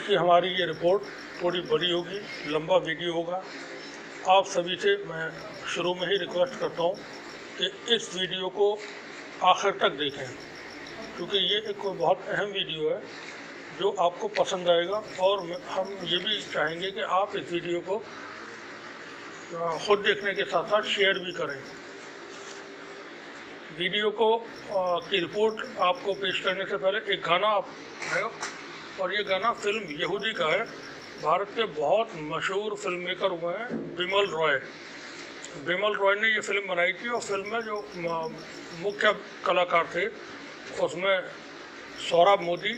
की हमारी ये रिपोर्ट थोड़ी बड़ी होगी, लंबा वीडियो होगा। आप सभी से मैं शुरू में ही रिक्वेस्ट करता हूँ कि इस वीडियो को आखिर तक देखें, क्योंकि ये एक बहुत अहम वीडियो है जो आपको पसंद आएगा। और हम ये भी चाहेंगे कि आप इस वीडियो को खुद देखने के साथ साथ शेयर भी करें। वीडियो को की रिपोर्ट आपको पेश करने से पहले एक गाना है, और ये गाना फिल्म यहूदी का है। भारत के बहुत मशहूर फिल्म मेकर हुए हैं बिमल रॉय। बिमल रॉय ने ये फिल्म बनाई थी, और फिल्म में जो मुख्य कलाकार थे उसमें सौरभ मोदी,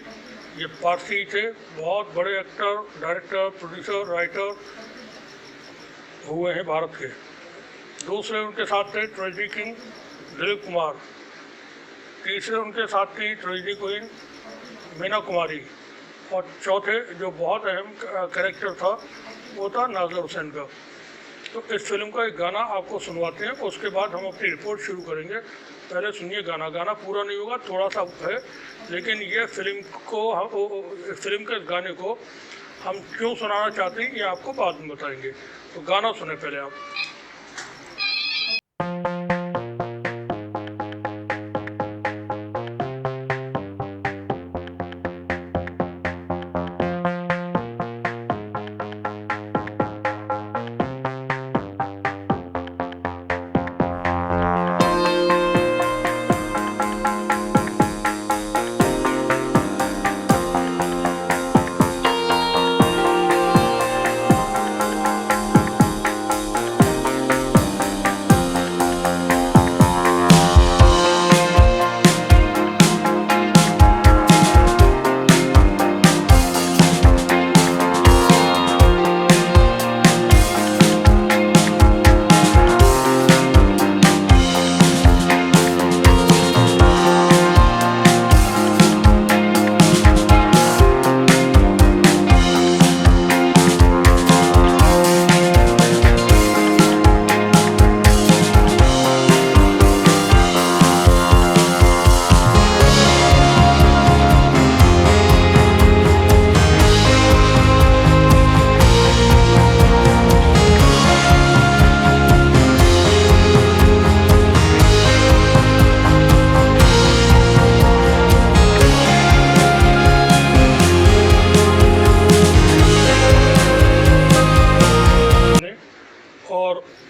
ये पारसी थे, बहुत बड़े एक्टर, डायरेक्टर, प्रोड्यूसर, राइटर हुए हैं भारत के। दूसरे उनके साथ थे ट्रेजिडी किंग दिलीप कुमार। तीसरे उनके साथ थी ट्रेजिडी क्वीन मीना कुमारी। और चौथे जो बहुत अहम कैरेक्टर था वो था नाज़र हुसैन का। तो इस फिल्म का एक गाना आपको सुनवाते हैं, उसके बाद हम अपनी रिपोर्ट शुरू करेंगे। पहले सुनिए गाना। गाना पूरा नहीं होगा, थोड़ा सा है, लेकिन ये फिल्म के गाने को हम क्यों सुनाना चाहते हैं ये आपको बाद में बताएंगे। तो गाना सुने पहले आप।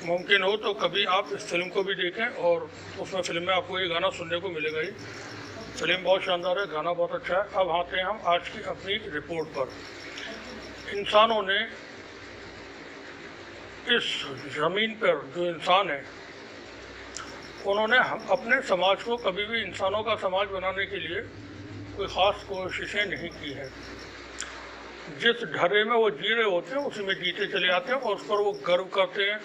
मुमकिन हो तो कभी आप इस फिल्म को भी देखें, और उसमें फिल्म में आपको ये गाना सुनने को मिलेगा ही। फिल्म बहुत शानदार है, गाना बहुत अच्छा है। अब आते हैं हम आज की अपनी रिपोर्ट पर। इंसानों ने इस ज़मीन पर जो इंसान है, उन्होंने अपने समाज को कभी भी इंसानों का समाज बनाने के लिए कोई ख़ास कोशिशें नहीं की हैं। जिस ढर्रे में वो जी रहे होते हैं उसी में जीते चले आते हैं, और उस पर वो गर्व करते हैं,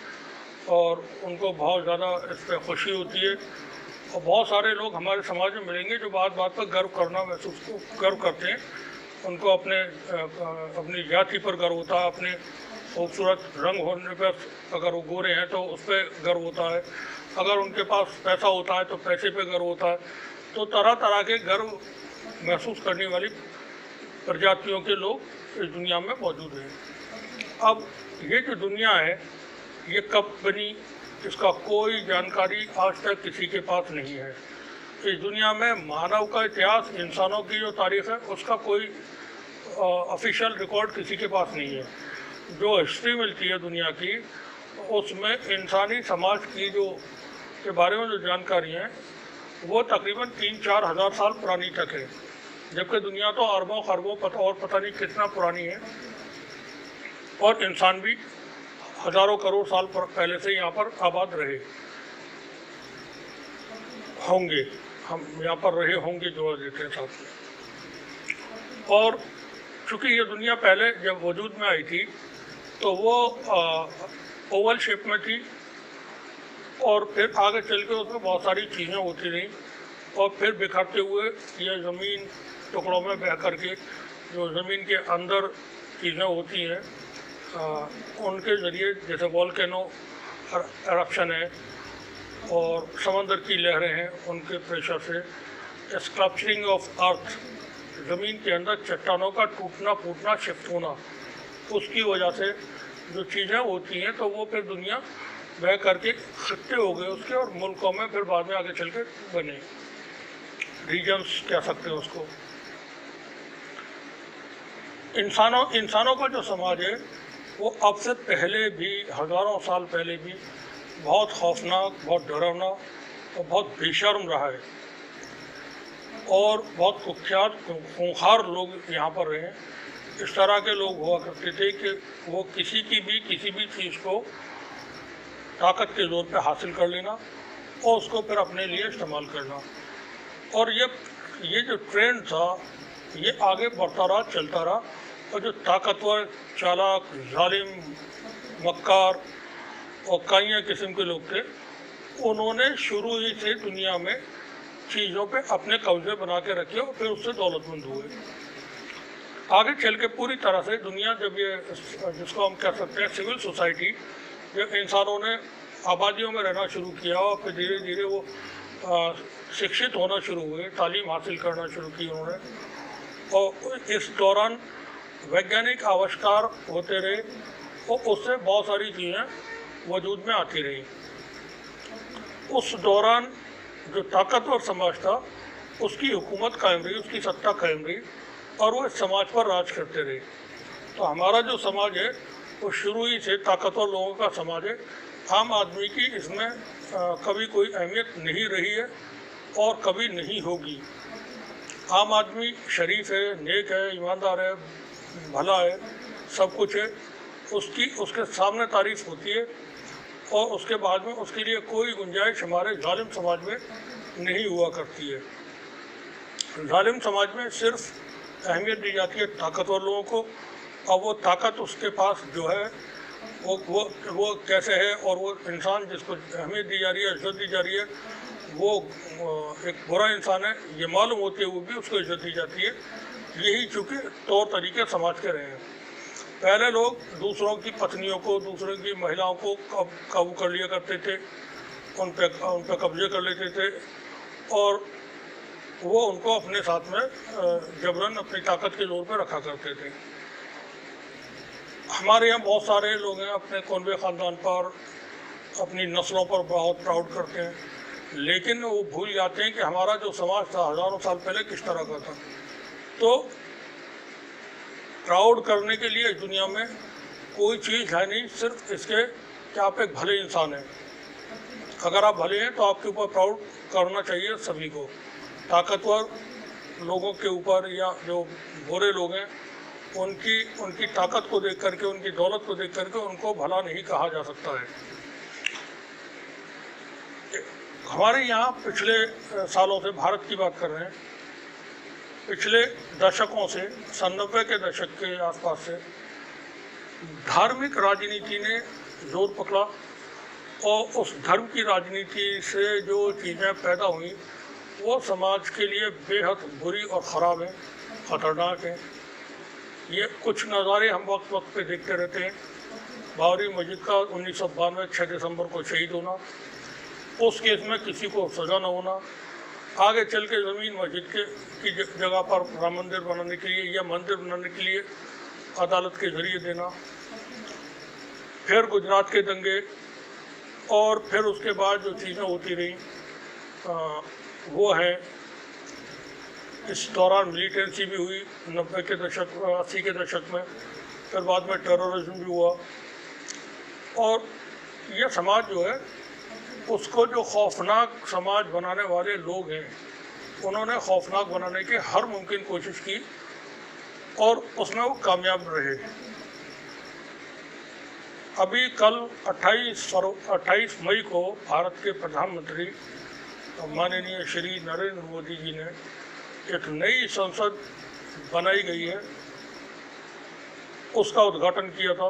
और उनको बहुत ज़्यादा इस पर खुशी होती है। और बहुत सारे लोग हमारे समाज में मिलेंगे जो बात बात पर गर्व करते हैं। उनको अपनी जाति पर गर्व होता है, अपने खूबसूरत रंग होने पर, अगर वो गोरे हैं तो उस पर गर्व होता है, अगर उनके पास पैसा होता है तो पैसे पे गर्व होता है। तो तरह तरह के गर्व महसूस करने वाली प्रजातियों के लोग इस दुनिया में मौजूद हैं। अब ये जो दुनिया है ये कब बनी, इसका कोई जानकारी आज तक किसी के पास नहीं है। इस दुनिया में मानव का इतिहास, इंसानों की जो तारीख़ है, उसका कोई ऑफिशियल रिकॉर्ड किसी के पास नहीं है। जो हिस्ट्री मिलती है दुनिया की, उसमें इंसानी समाज की के बारे में जो जानकारी है वो तकरीबन 3-4 हज़ार साल पुरानी तक है, जबकि दुनिया तो अरबों खरबों और पता नहीं कितना पुरानी है। और इंसान भी हज़ारों करोड़ साल पहले से यहाँ पर आबाद रहे होंगे, हम यहाँ पर रहे होंगे जो देते हैं साथ में। और चूँकि ये दुनिया पहले जब वजूद में आई थी तो वो ओवल शेप में थी, और फिर आगे चल के उसमें बहुत सारी चीज़ें होती रहीं, और फिर बिखरते हुए ये ज़मीन टुकड़ों में बह कर के जो ज़मीन के अंदर चीज़ें होती हैं उनके ज़रिए, जैसे वॉल्केनो एरप्शन है और समंदर की लहरें हैं, उनके प्रेशर से स्कल्पचरिंग ऑफ अर्थ ज़मीन के अंदर चट्टानों का टूटना फूटना शिफ्ट होना, उसकी वजह से जो चीज़ें होती हैं तो वो फिर दुनिया बह करके खत्ते हो गए उसके, और मुल्कों में फिर बाद में आगे चल के बने, रीजन्स कह सकते हैं उसको। इंसानों का जो समाज है वो अब से पहले भी, हज़ारों साल पहले भी बहुत खौफनाक, बहुत डरावना और बहुत बेशर्म रहा है, और बहुत कुख्यात खूंखार लोग यहाँ पर रहे हैं। इस तरह के लोग हुआ करते थे कि वो किसी भी चीज़ को ताकत के ज़ोर पे हासिल कर लेना और उसको फिर अपने लिए इस्तेमाल करना। और ये जो ट्रेंड था ये आगे बढ़ता रहा, चलता रहा, और जो ताकतवर, चालाक, जालिम, मक्कार और कई किस्म के लोग थे, उन्होंने शुरू ही से दुनिया में चीज़ों पे अपने कब्जे बना के रखे और फिर उससे दौलतमंद हुए। आगे चल के पूरी तरह से दुनिया, जब ये जिसको हम कह सकते हैं सिविल सोसाइटी, जब इंसानों ने आबादियों में रहना शुरू किया और फिर धीरे धीरे वो शिक्षित होना शुरू हुए, तालीम हासिल करना शुरू की उन्होंने, और इस दौरान वैज्ञानिक आविष्कार होते रहे और उससे बहुत सारी चीज़ें वजूद में आती रही। उस दौरान जो ताकतवर समाज था उसकी हुकूमत कायम रही, उसकी सत्ता कायम रही, और वो इस समाज पर राज करते रहे। तो हमारा जो समाज है वो शुरू ही से ताकतवर लोगों का समाज है। आम आदमी की इसमें कभी कोई अहमियत नहीं रही है और कभी नहीं होगी। आम आदमी शरीफ है, नेक है, ईमानदार है, भला है, सब कुछ है, उसके सामने तारीफ होती है, और उसके बाद में उसके लिए कोई गुंजाइश हमारे जालिम समाज में नहीं हुआ करती है। जालिम समाज में सिर्फ अहमियत दी जाती है ताकतवर लोगों को, और वो ताकत उसके पास जो है वो कैसे है, और वो इंसान जिसको अहमियत दी जा रही है, इज्जत दी जा रही है, वो एक बुरा इंसान है ये मालूम होते हुए भी उसको इज्जत दी जाती है। यही चूँकि तौर तरीके समाज के रहे हैं। पहले लोग दूसरों की पत्नियों को, दूसरों की महिलाओं को काबू कर लिया करते थे, उन पे कब्जे कर लेते थे, और वो उनको अपने साथ में जबरन अपनी ताकत के जोर पे रखा करते थे। हमारे यहाँ बहुत सारे लोग हैं अपने कौनवे ख़ानदान पर, अपनी नस्लों पर बहुत प्राउड करते हैं, लेकिन वो भूल जाते हैं कि हमारा जो समाज था हज़ारों साल पहले किस तरह का था। तो प्राउड करने के लिए दुनिया में कोई चीज़ है नहीं, सिर्फ इसके कि आप एक भले इंसान हैं। अगर आप भले हैं तो आपके ऊपर प्राउड करना चाहिए सभी को। ताकतवर लोगों के ऊपर या जो बुरे लोग हैं उनकी ताकत को देख करके, उनकी दौलत को देख करके उनको भला नहीं कहा जा सकता है। हमारे यहाँ पिछले सालों से, भारत की बात कर रहे हैं, पिछले दशकों से, 90 के दशक के आसपास से धार्मिक राजनीति ने जोर पकड़ा, और उस धर्म की राजनीति से जो चीज़ें पैदा हुई वो समाज के लिए बेहद बुरी और ख़राब हैं, ख़तरनाक हैं। ये कुछ नज़ारे हम वक्त वक्त पे देखते रहते हैं। बाबरी मस्जिद का 1992 6 दिसंबर को शहीद होना, उस केस में किसी को सज़ा न होना, आगे चल के ज़मीन मस्जिद की जगह पर राम मंदिर बनाने के लिए या मंदिर बनाने के लिए अदालत के ज़रिए देना, फिर गुजरात के दंगे, और फिर उसके बाद जो चीज़ें होती रहीं वो है, इस दौरान मिलिटेंसी भी हुई 90 के दशक 80 के दशक में, फिर बाद में टेररिज्म भी हुआ। और यह समाज जो है उसको जो खौफनाक समाज बनाने वाले लोग हैं उन्होंने खौफनाक बनाने की हर मुमकिन कोशिश की और उसमें वो कामयाब रहे। अभी कल 28 मई को भारत के प्रधानमंत्री माननीय श्री नरेंद्र मोदी जी ने एक नई संसद बनाई गई है उसका उद्घाटन किया था।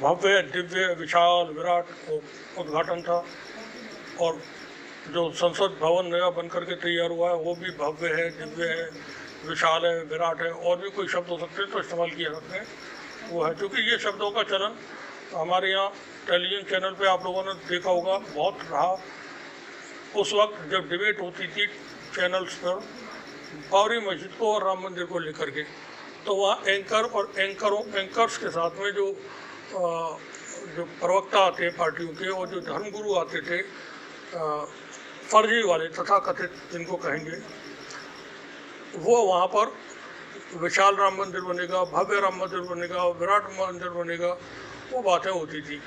भव्य, दिव्य, विशाल, विराट उद्घाटन था, और जो संसद भवन नया बन करके तैयार हुआ है वो भी भव्य है, दिव्य है, विशाल है, विराट है, और भी कोई शब्द हो सकते हैं तो इस्तेमाल किया सकते हैं वो है। क्योंकि ये शब्दों का चलन हमारे यहाँ टेलीविज़न चैनल पे आप लोगों ने देखा होगा बहुत रहा। उस वक्त जब डिबेट होती थी चैनल्स पर बाबरी मस्जिद को और राम मंदिर को लेकर के, तो वहाँ एंकर और एंकर्स के साथ में जो प्रवक्ता आते हैं पार्टियों के और जो धर्मगुरु आते थे फर्जी वाले तथाकथित जिनको कहेंगे, वो वहाँ पर विशाल राम मंदिर बनेगा, भव्य राम मंदिर बनेगा, विराट मंदिर बनेगा, वो बातें होती थी।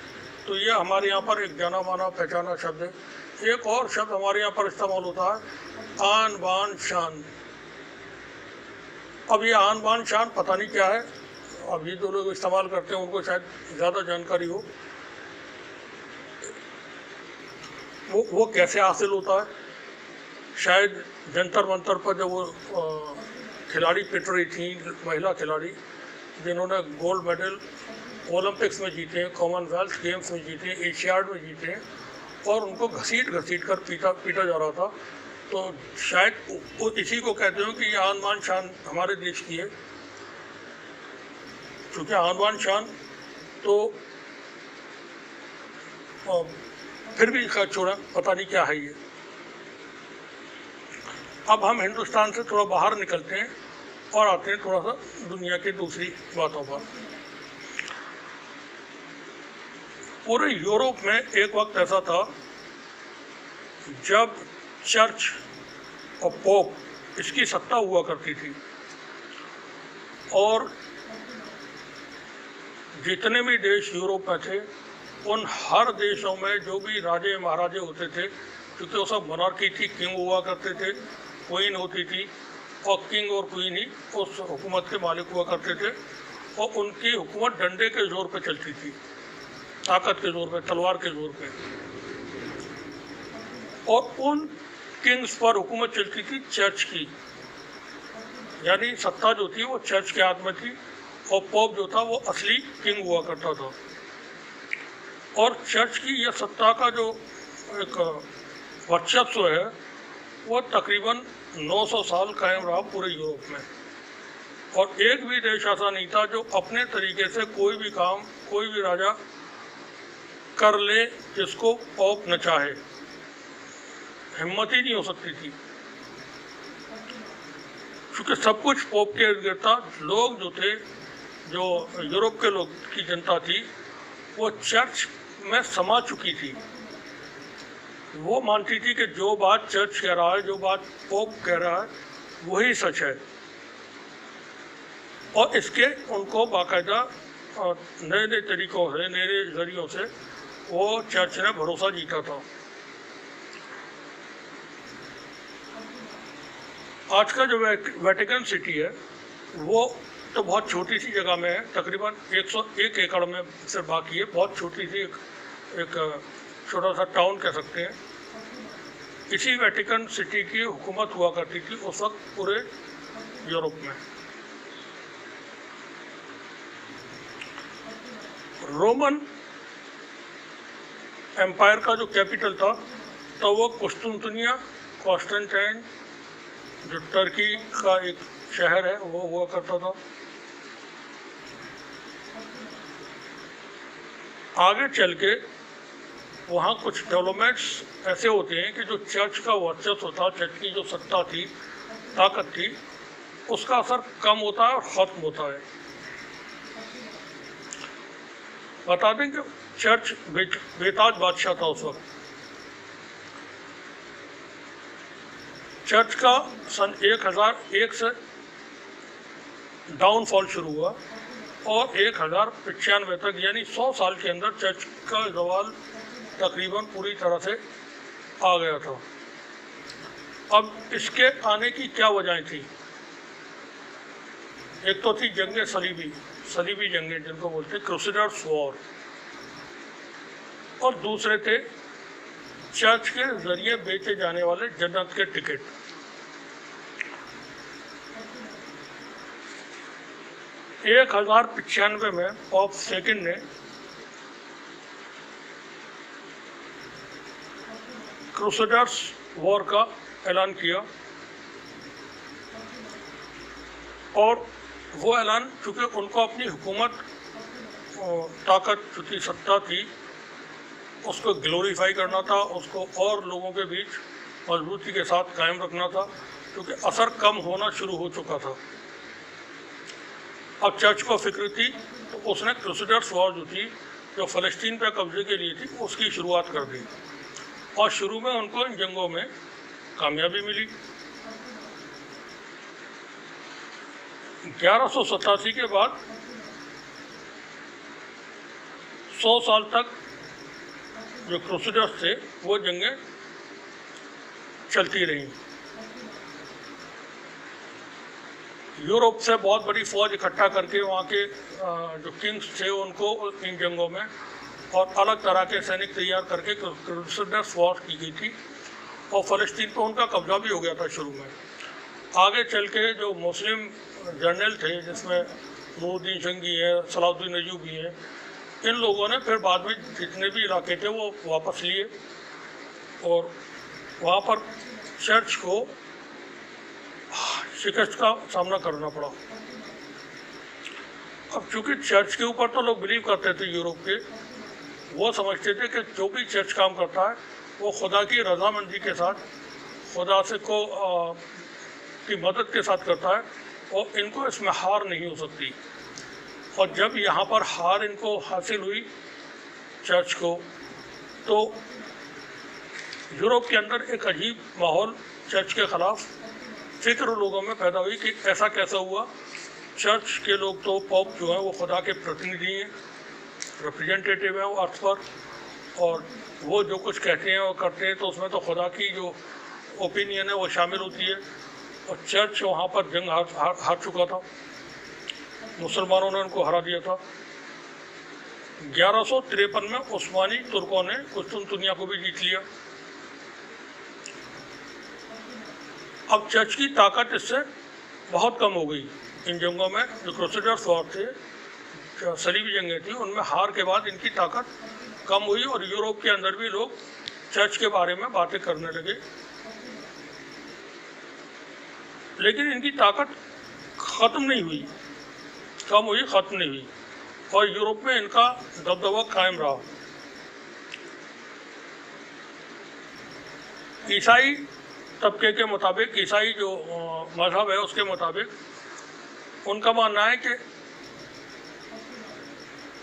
तो ये हमारे यहाँ पर एक जाना माना पहचाना शब्द है। एक और शब्द हमारे यहाँ पर इस्तेमाल होता है, आन बान शान। अब ये आन बान शान पता नहीं क्या है, अब ये जो लोग इस्तेमाल करते हैं उनको शायद ज़्यादा जानकारी हो। वो कैसे हासिल होता है? शायद जंतर मंतर पर जब वो खिलाड़ी पिट रही थी, महिला खिलाड़ी जिन्होंने गोल्ड मेडल ओलंपिक्स में जीते हैं, कॉमनवेल्थ गेम्स में जीते हैं, एशियाड में जीते हैं, और उनको घसीट कर पीटा जा रहा था। तो शायद वो इसी को कहते हो कि ये आन बान शान हमारे देश की है। क्योंकि आन बान शान तो फिर भी छोड़ा, पता नहीं क्या है ये। अब हम हिंदुस्तान से थोड़ा बाहर निकलते हैं और आते हैं थोड़ा सा दुनिया की दूसरी बातों पर। पूरे यूरोप में एक वक्त ऐसा था जब चर्च और पोप इसकी सत्ता हुआ करती थी, और जितने भी देश यूरोप में थे उन हर देशों में जो भी राजे महाराजे होते थे, क्योंकि वो सब मोनार्की थी, किंग हुआ करते थे, क्वीन होती थी, और किंग और क्वीन ही उस हुकूमत के मालिक हुआ करते थे, और उनकी हुकूमत डंडे के जोर पे चलती थी, ताकत के जोर पे, तलवार के जोर पे। और उन किंग्स पर हुकूमत चलती थी चर्च की, यानी सत्ता जो थी वो चर्च के हाथ में थी, और पोप जो था वो असली किंग हुआ करता था। और चर्च की यह सत्ता का जो एक वर्चस्व है वो तकरीबन 900 साल कायम रहा पूरे यूरोप में, और एक भी देश ऐसा नहीं था जो अपने तरीके से कोई भी काम कोई भी राजा कर ले जिसको पोप न चाहे। हिम्मत ही नहीं हो सकती थी, क्योंकि सब कुछ पोप के इर्द गिर्द था। लोग जो थे, जो यूरोप के लोग की जनता थी, वो चर्च में समा चुकी थी। वो मानती थी कि जो बात चर्च कह रहा है, जो बात पोप कह रहा है, वही सच है, और इसके उनको बाकायदा नए नए तरीक़ों से, नए जरियों से वो चर्च ने भरोसा जीता था। आज का जो वेटिकन सिटी है वो तो बहुत छोटी सी जगह में है, तकरीबन 101 एकड़ में सिर्फ बाकी है। बहुत छोटी सी एक छोटा सा टाउन कह सकते हैं। इसी वेटिकन सिटी की हुकूमत हुआ करती थी उस वक्त पूरे यूरोप में। रोमन एम्पायर का जो कैपिटल था तो वो कुस्तुनतुनिया, कॉन्स्टेंटाइन जो टर्की का एक शहर है वो हुआ करता था। आगे चल के वहाँ कुछ डेवलपमेंट्स ऐसे होते हैं कि जो चर्च का वर्चस्व था, चर्च की जो सत्ता थी, ताकत थी, उसका असर कम होता है और ख़त्म होता है। बता दें कि चर्च बेताज बादशाह था उस वक्त। चर्च का सन 1001 से डाउनफॉल शुरू हुआ और 1095 तक यानी 100 साल के अंदर चर्च का ज़वाल तकरीबन पूरी तरह से आ गया था। अब इसके आने की क्या वजहें थी? एक तो थी जंगे सलीबी जंगें जिनको बोलते हैं क्रूसेडर्स वॉर, और दूसरे थे चर्च के जरिए बेचे जाने वाले जन्नत के टिकट। एक 1095 में पॉप सेकंड ने क्रूसेडर्स वॉर का ऐलान किया, और वो ऐलान चूँकि उनको अपनी हुकूमत ताकत चूँकि सत्ता थी उसको ग्लोरीफाई करना था, उसको और लोगों के बीच मजबूती के साथ कायम रखना था, क्योंकि असर कम होना शुरू हो चुका था। अब चर्च को फिक्र थी तो उसने क्रूसेडर्स वॉर जो थी, जो फ़लस्तीन पे कब्जे के लिए थी, उसकी शुरुआत कर दी और शुरू में उनको इन जंगों में कामयाबी मिली। 1187 के बाद 100 साल तक जो क्रूसेडर्स थे वो जंगें चलती रहीं। यूरोप से बहुत बड़ी फौज इकट्ठा करके वहाँ के जो किंग्स थे उनको इन जंगों में और अलग तरह के सैनिक तैयार करके क्रूसेडर्स वॉर की गई थी और फ़लस्तीन पर उनका कब्जा भी हो गया था शुरू में। आगे चल के जो मुस्लिम जनरल थे, जिसमें नूरुद्दीन जंगी है, सलाहुद्दीन अय्यूबी हैं, इन लोगों ने फिर बाद में जितने भी इलाके थे वो वापस लिए और वहाँ पर चर्च को शिकस्त का सामना करना पड़ा। अब चूंकि चर्च के ऊपर तो लोग बिलीव करते थे यूरोप के, वो समझते थे कि जो भी चर्च काम करता है वो खुदा की रजामंदी के साथ, खुदा से की मदद के साथ करता है और इनको इसमें हार नहीं हो सकती। और जब यहाँ पर हार इनको हासिल हुई चर्च को, तो यूरोप के अंदर एक अजीब माहौल चर्च के ख़िलाफ़ फिक्र लोगों में पैदा हुई कि ऐसा कैसा हुआ। चर्च के लोग तो पॉप जो हैं वो खुदा के प्रतिनिधि हैं, रिप्रेजेंटेटिव हैं वो अर्थ पर, और वो जो कुछ कहते हैं वो करते हैं, तो उसमें तो खुदा की जो ओपिनियन है वो शामिल होती है। और चर्च वहाँ पर जंग हार चुका था, मुसलमानों ने उनको हरा दिया था। 1153 में उस्मानी तुर्कों ने कुस्तुनतुनिया को भी जीत लिया। अब चर्च की ताकत इससे बहुत कम हो गई। इन जंगों में जो क्रूसेडर्स वॉर थे, जो सलीबी जंगें थी, उनमें हार के बाद इनकी ताकत कम हुई और यूरोप के अंदर भी लोग चर्च के बारे में बातें करने लगे। लेकिन इनकी ताकत ख़त्म नहीं हुई, कम हुई, ख़त्म नहीं हुई और यूरोप में इनका दबदबा कायम रहा। ईसाई तबके के मुताबिक, ईसाई जो मज़हब है उसके मुताबिक उनका मानना है कि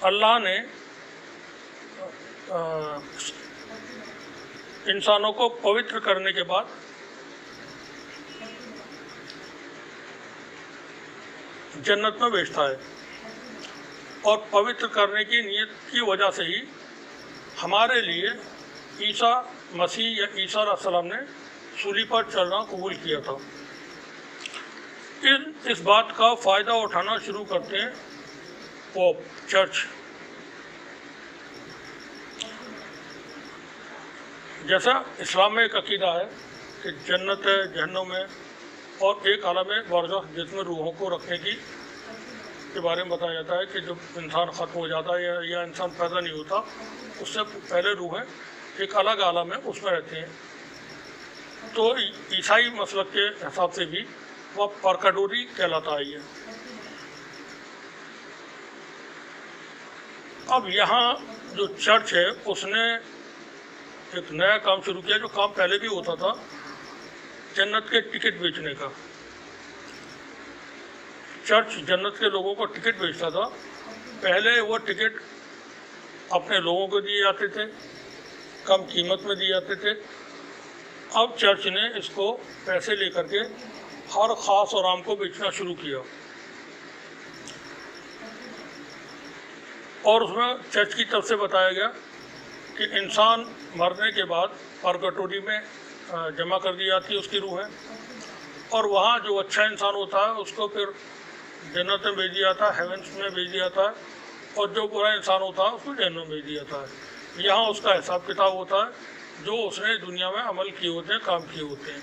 अल्लाह ने इंसानों को पवित्र करने के बाद जन्नत में भेजता है और पवित्र करने की नीयत की वजह से ही हमारे लिए ईसा मसीह या ईसा अलैहिस्सलाम ने सूली पर चलना कबूल किया था। इस बात का फ़ायदा उठाना शुरू करते हैं पोप, चर्च। जैसा इस्लाम में एक अकीदा है कि जन्नत है, जहन्नुम है और एक आलम बरज़ख जिसमें रूहों को रखने की के बारे में बताया जाता है कि जब इंसान ख़त्म हो जाता है या इंसान पैदा नहीं होता, उससे पहले रूहें एक अलग आलम है उसमें रहते हैं। तो ईसाई मसलक के हिसाब से भी वह परकाडोरी कहलाता है। अब यहाँ जो चर्च है उसने एक नया काम शुरू किया, जो काम पहले भी होता था, जन्नत के टिकट बेचने का। चर्च जन्नत के लोगों को टिकट बेचता था। पहले वो टिकट अपने लोगों को दिए जाते थे, कम कीमत में दिए जाते थे। अब चर्च ने इसको पैसे लेकर के हर ख़ास और आम को बेचना शुरू किया और उसमें चर्च की तरफ से बताया गया कि इंसान मरने के बाद परगटोरी में जमा कर दी जाती है उसकी रूहें और वहाँ जो अच्छा इंसान होता है उसको फिर जन्नत में भेज दिया जाता है, हेवंस में भेज दिया जाता है और जो बुरा इंसान होता है उसको जहन्नुम में भेज दिया जाता है। यहाँ उसका हिसाब किताब होता है जो उसने दुनिया में अमल किए होते हैं, काम किए होते हैं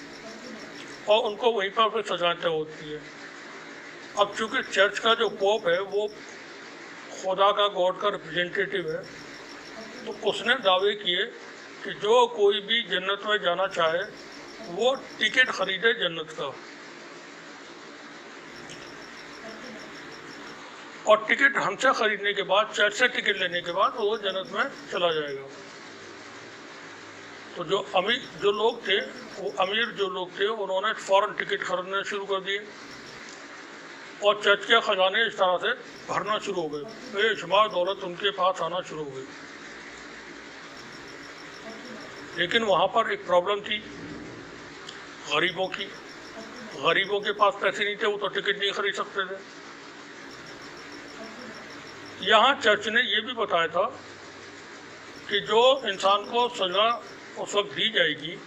और उनको वहीं पर फिर सजाएं तय होती है। अब चूँकि चर्च का जो पोप है वो खुदा का, गॉड का रिप्रेजेंटेटिव है, तो उसने दावे किए कि जो कोई भी जन्नत में जाना चाहे वो टिकट खरीदे जन्नत का और टिकट हमसे ख़रीदने के बाद, चर्च से टिकट लेने के बाद वो जन्नत में चला जाएगा। तो जो लोग थे, वो अमीर जो लोग थे, उन्होंने फ़ौरन टिकट खरीदने शुरू कर दिए और चर्च के ख़जाने इस तरह से भरना शुरू हो गए, बेशुमार दौलत उनके पास आना शुरू हो गई। लेकिन वहाँ पर एक प्रॉब्लम थी गरीबों की। गरीबों के पास पैसे नहीं थे, वो तो टिकट नहीं खरीद सकते थे। यहाँ चर्च ने ये भी बताया था कि जो इंसान को सज़ा उस वक्त दी जाएगी,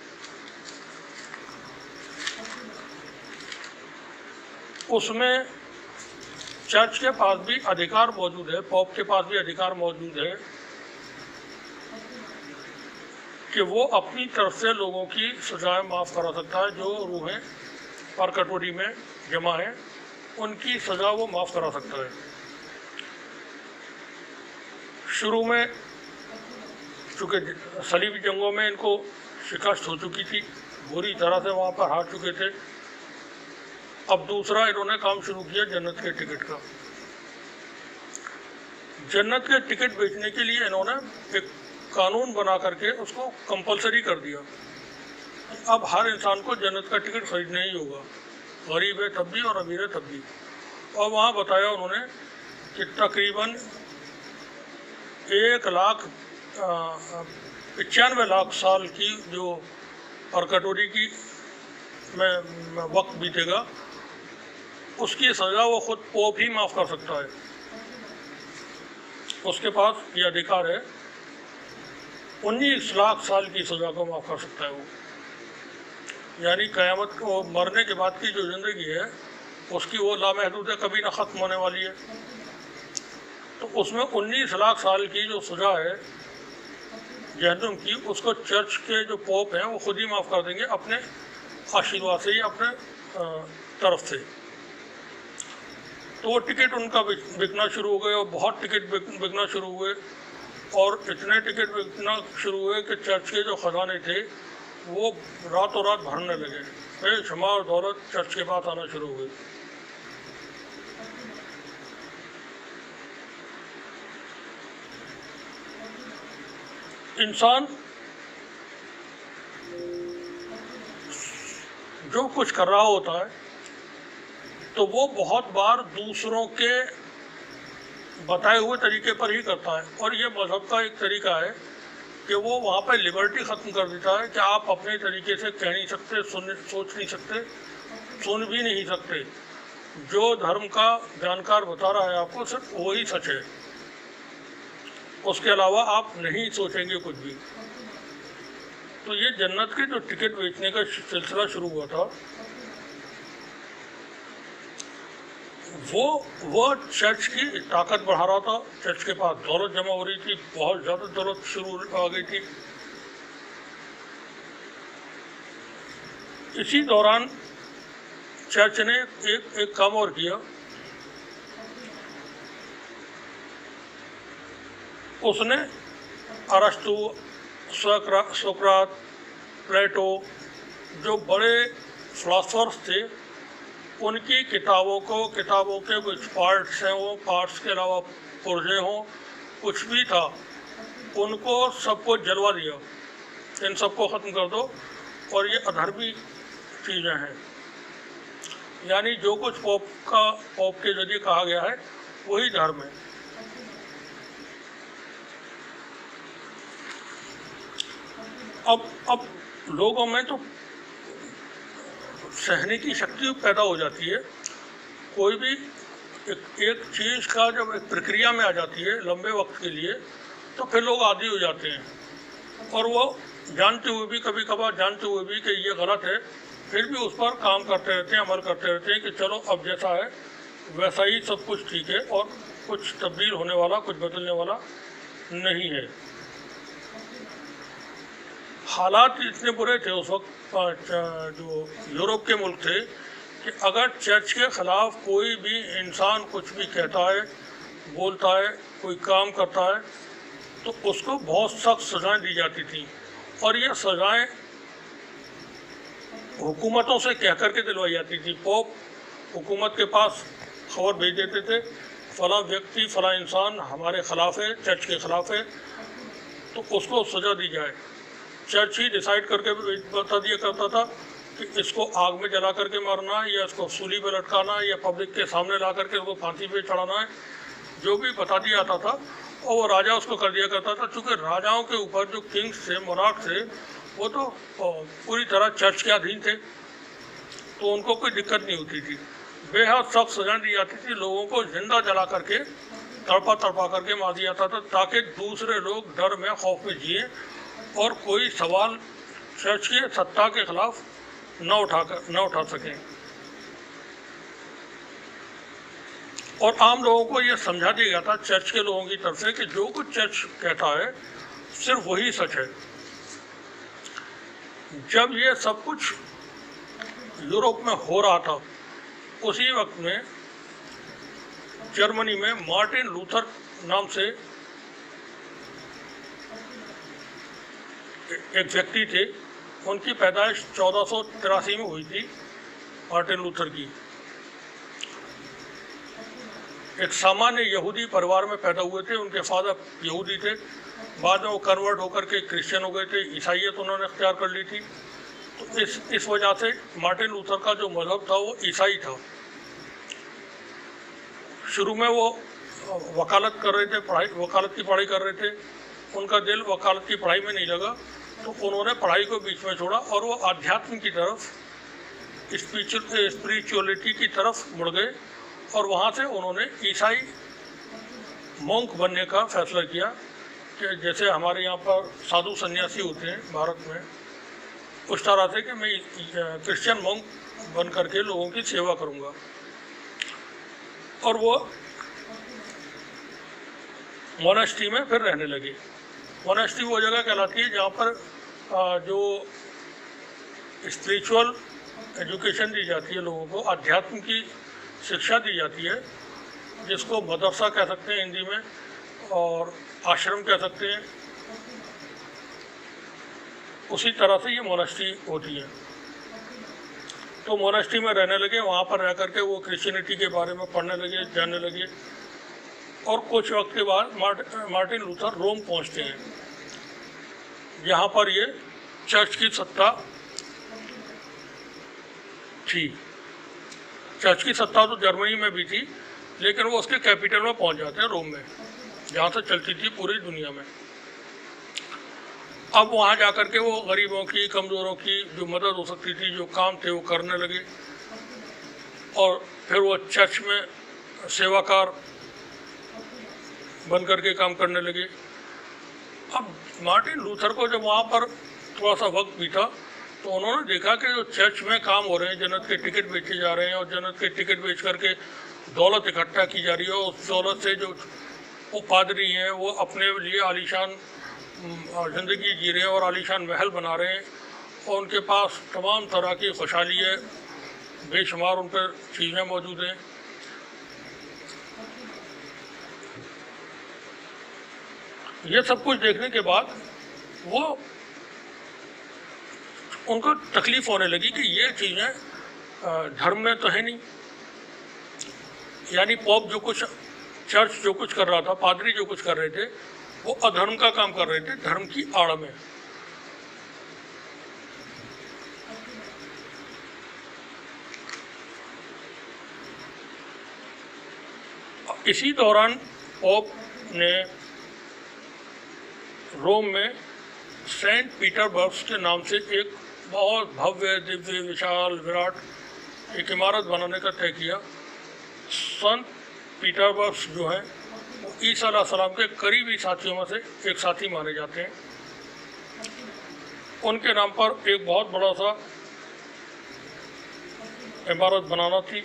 उसमें चर्च के पास भी अधिकार मौजूद है, पोप के पास भी अधिकार मौजूद है कि वो अपनी तरफ से लोगों की सजाएं माफ़ करा सकता है। जो रूहें परकटोरी में जमा हैं, उनकी सज़ा वो माफ़ करा सकता है। शुरू में चूँकि सलीबी जंगों में इनको शिकस्त हो चुकी थी, बुरी तरह से वहाँ पर हार चुके थे। अब दूसरा इन्होंने काम शुरू किया जन्नत के टिकट का। जन्नत के टिकट बेचने के लिए इन्होंने एक कानून बना करके उसको कंपलसरी कर दिया। अब हर इंसान को जन्नत का टिकट खरीदना ही होगा, गरीब है तब भी और अमीर है तब भी। और वहाँ बताया उन्होंने कि तकरीबन 1,95,00,000 साल की जो परकटोरी की में वक्त बीतेगा, उसकी सज़ा वो खुद पोप ही माफ़ कर सकता है। उसके पास ये अधिकार है, 19 लाख साल की सज़ा को माफ़ कर सकता है वो। यानी क़यामत को मरने के बाद की जो ज़िंदगी है उसकी वो लामहदूद है, कभी ना ख़त्म होने वाली है। तो उसमें 19 लाख साल की जो सज़ा है जहन्नुम की, उसको चर्च के जो पोप हैं वो खुद ही माफ़ कर देंगे अपने आशीर्वाद से ही, अपने तरफ से। तो वो टिकट उनका बिकना शुरू हो गए और बहुत टिकट बिकना शुरू हुए और इतने टिकट बिकना शुरू हुए कि चर्च के जो ख़जाने थे वो रातों रात भरने लगे, बेशुमार दौलत चर्च के पास आना शुरू हुई। इंसान जो कुछ कर रहा होता है तो वो बहुत बार दूसरों के बताए हुए तरीके पर ही करता है। और ये मज़हब का एक तरीका है कि वो वहाँ पर लिबर्टी ख़त्म कर देता है कि आप अपने तरीके से कह नहीं सकते, सोच नहीं सकते, सुन भी नहीं सकते। जो धर्म का जानकार बता रहा है आपको, सिर्फ वही सच है, उसके अलावा आप नहीं सोचेंगे कुछ भी। तो ये जन्नत के जो टिकट बेचने का सिलसिला शुरू हुआ था, वो चर्च की ताकत बढ़ा रहा था। चर्च के पास दौलत जमा हो रही थी, बहुत ज़्यादा दौलत शुरू आ गई थी। इसी दौरान चर्च ने एक काम और किया। उसने अरस्तु, सोक्रात, प्लेटो, जो बड़े फिलासफर्स थे, उनकी किताबों के कुछ पार्ट्स हैं, वो पार्ट्स के अलावा पुर्जे हों, कुछ भी था, उनको सबको जलवा दिया। इन सबको ख़त्म कर दो और ये अधर्मी चीज़ें हैं। यानी जो कुछ पोप के ज़रिए कहा गया है वही धर्म है। अब लोगों में तो सहने की शक्ति पैदा हो जाती है। कोई भी एक चीज़ का जब एक प्रक्रिया में आ जाती है लंबे वक्त के लिए, तो फिर लोग आदी हो जाते हैं और वो जानते हुए भी, कभी कभार जानते हुए भी कि ये गलत है, फिर भी उस पर काम करते रहते हैं, अमल करते रहते हैं कि चलो अब जैसा है वैसा ही सब कुछ ठीक है और कुछ तब्दील होने वाला, कुछ बदलने वाला नहीं है। हालात इतने बुरे थे उस वक्त, जो यूरोप के मुल्क थे, कि अगर चर्च के ख़िलाफ़ कोई भी इंसान कुछ भी कहता है, बोलता है, कोई काम करता है, तो उसको बहुत सख्त सज़ाएं दी जाती थी। और ये सज़ाएं हुकूमतों से कह कर के दिलवाई जाती थी। पोप हुकूमत के पास खबर भेज देते थे, फ़लाँ व्यक्ति, फ़लाँ इंसान हमारे ख़िलाफ़ है, चर्च के ख़िलाफ़ है, तो उसको सज़ा दी जाए। चर्च ही डिसाइड करके बता दिया करता था कि इसको आग में जला करके मारना है, या इसको सूली पे लटकाना है, या पब्लिक के सामने ला करके उसको फांसी पे चढ़ाना है, जो भी बता दिया जाता था और वो राजा उसको कर दिया करता था। चूँकि राजाओं के ऊपर जो किंग्स थे, मोनार्क थे, वो तो पूरी तरह चर्च के अधीन थे, तो उनको कोई दिक्कत नहीं होती थी। बेहद सख्त सजा दी जाती थी, लोगों को जिंदा जला करके तड़पा तड़पा करके मार दिया जाता था, ताकि दूसरे लोग डर में, खौफ में जिए और कोई सवाल चर्च की सत्ता के खिलाफ न उठा सकें। और आम लोगों को ये समझा दिया गया था चर्च के लोगों की तरफ से कि जो कुछ चर्च कहता है सिर्फ वही सच है। जब ये सब कुछ यूरोप में हो रहा था, उसी वक्त में जर्मनी में मार्टिन लूथर नाम से एक व्यक्ति थे। उनकी पैदाइश 1483 में हुई थी, मार्टिन लूथर की। एक सामान्य यहूदी परिवार में पैदा हुए थे। उनके फादर यहूदी थे, बाद में वो कन्वर्ट होकर के क्रिश्चियन हो गए थे, ईसाइयत उन्होंने अख्तियार कर ली थी। तो इस वजह से मार्टिन लूथर का जो मजहब था वो ईसाई था। शुरू में वो वकालत कर रहे थे, वकालत की पढ़ाई कर रहे थे। उनका दिल वकालत की पढ़ाई में नहीं लगा, तो उन्होंने पढ़ाई को बीच में छोड़ा और वो आध्यात्म की तरफ, स्पिरिचुअलिटी की तरफ मुड़ गए और वहाँ से उन्होंने ईसाई मोंक बनने का फैसला किया कि जैसे हमारे यहाँ पर साधु सन्यासी होते हैं भारत में, उस तरह से कि मैं क्रिश्चियन मोंक बन करके लोगों की सेवा करूँगा। और वो मोनेस्ट्री में फिर रहने लगे। मोनेस्ट्री वो जगह कहलाती है जहाँ पर जो स्पिरिचुअल एजुकेशन दी जाती है, लोगों को आध्यात्म की शिक्षा दी जाती है, जिसको मदरसा कह सकते हैं हिंदी में और आश्रम कह सकते हैं। उसी तरह से ये मोनेस्ट्री होती है। तो मोनेस्ट्री में रहने लगे, वहाँ पर रह करके वो क्रिश्चियनिटी के बारे में पढ़ने लगे, जानने लगे। और कुछ वक्त के बाद मार्टिन लूथर रोम पहुँचते हैं, यहाँ पर ये चर्च की सत्ता थी। चर्च की सत्ता तो जर्मनी में भी थी, लेकिन वो उसके कैपिटल में पहुँच जाते हैं, रोम में, जहाँ से चलती थी पूरी दुनिया में। अब वहाँ जाकर के वो गरीबों की, कमज़ोरों की जो मदद हो सकती थी, जो काम थे, वो करने लगे। और फिर वो चर्च में सेवाकार बन करके काम करने लगे। अब मार्टिन लूथर को जब वहाँ पर थोड़ा सा वक्त बीता, तो उन्होंने देखा कि जो चर्च में काम हो रहे हैं, जन्नत के टिकट बेचे जा रहे हैं, और जन्नत के टिकट बेच करके दौलत इकट्ठा की जा रही है। और उस दौलत से जो वो पादरी हैं, वो अपने लिए आलीशान ज़िंदगी जी रहे हैं और आलीशान महल बना रहे हैं, और उनके पास तमाम तरह की खुशहाली है, बेशुमार उन पर चीज़ें मौजूद हैं। ये सब कुछ देखने के बाद वो उनको तकलीफ़ होने लगी कि ये चीज़ें धर्म में तो है नहीं। यानी पॉप जो कुछ, चर्च जो कुछ कर रहा था, पादरी जो कुछ कर रहे थे, वो अधर्म का काम कर रहे थे, धर्म की आड़ में। इसी दौरान पॉप ने रोम में सेंट पीटरबर्ग के नाम से एक बहुत भव्य, दिव्य, विशाल, विराट एक इमारत बनाने का तय किया। संत पीटरबर्ग जो है वो ईसा अलैहिस्सलाम के करीबी साथियों में से एक साथी माने जाते हैं। उनके नाम पर एक बहुत बड़ा सा इमारत बनाना थी।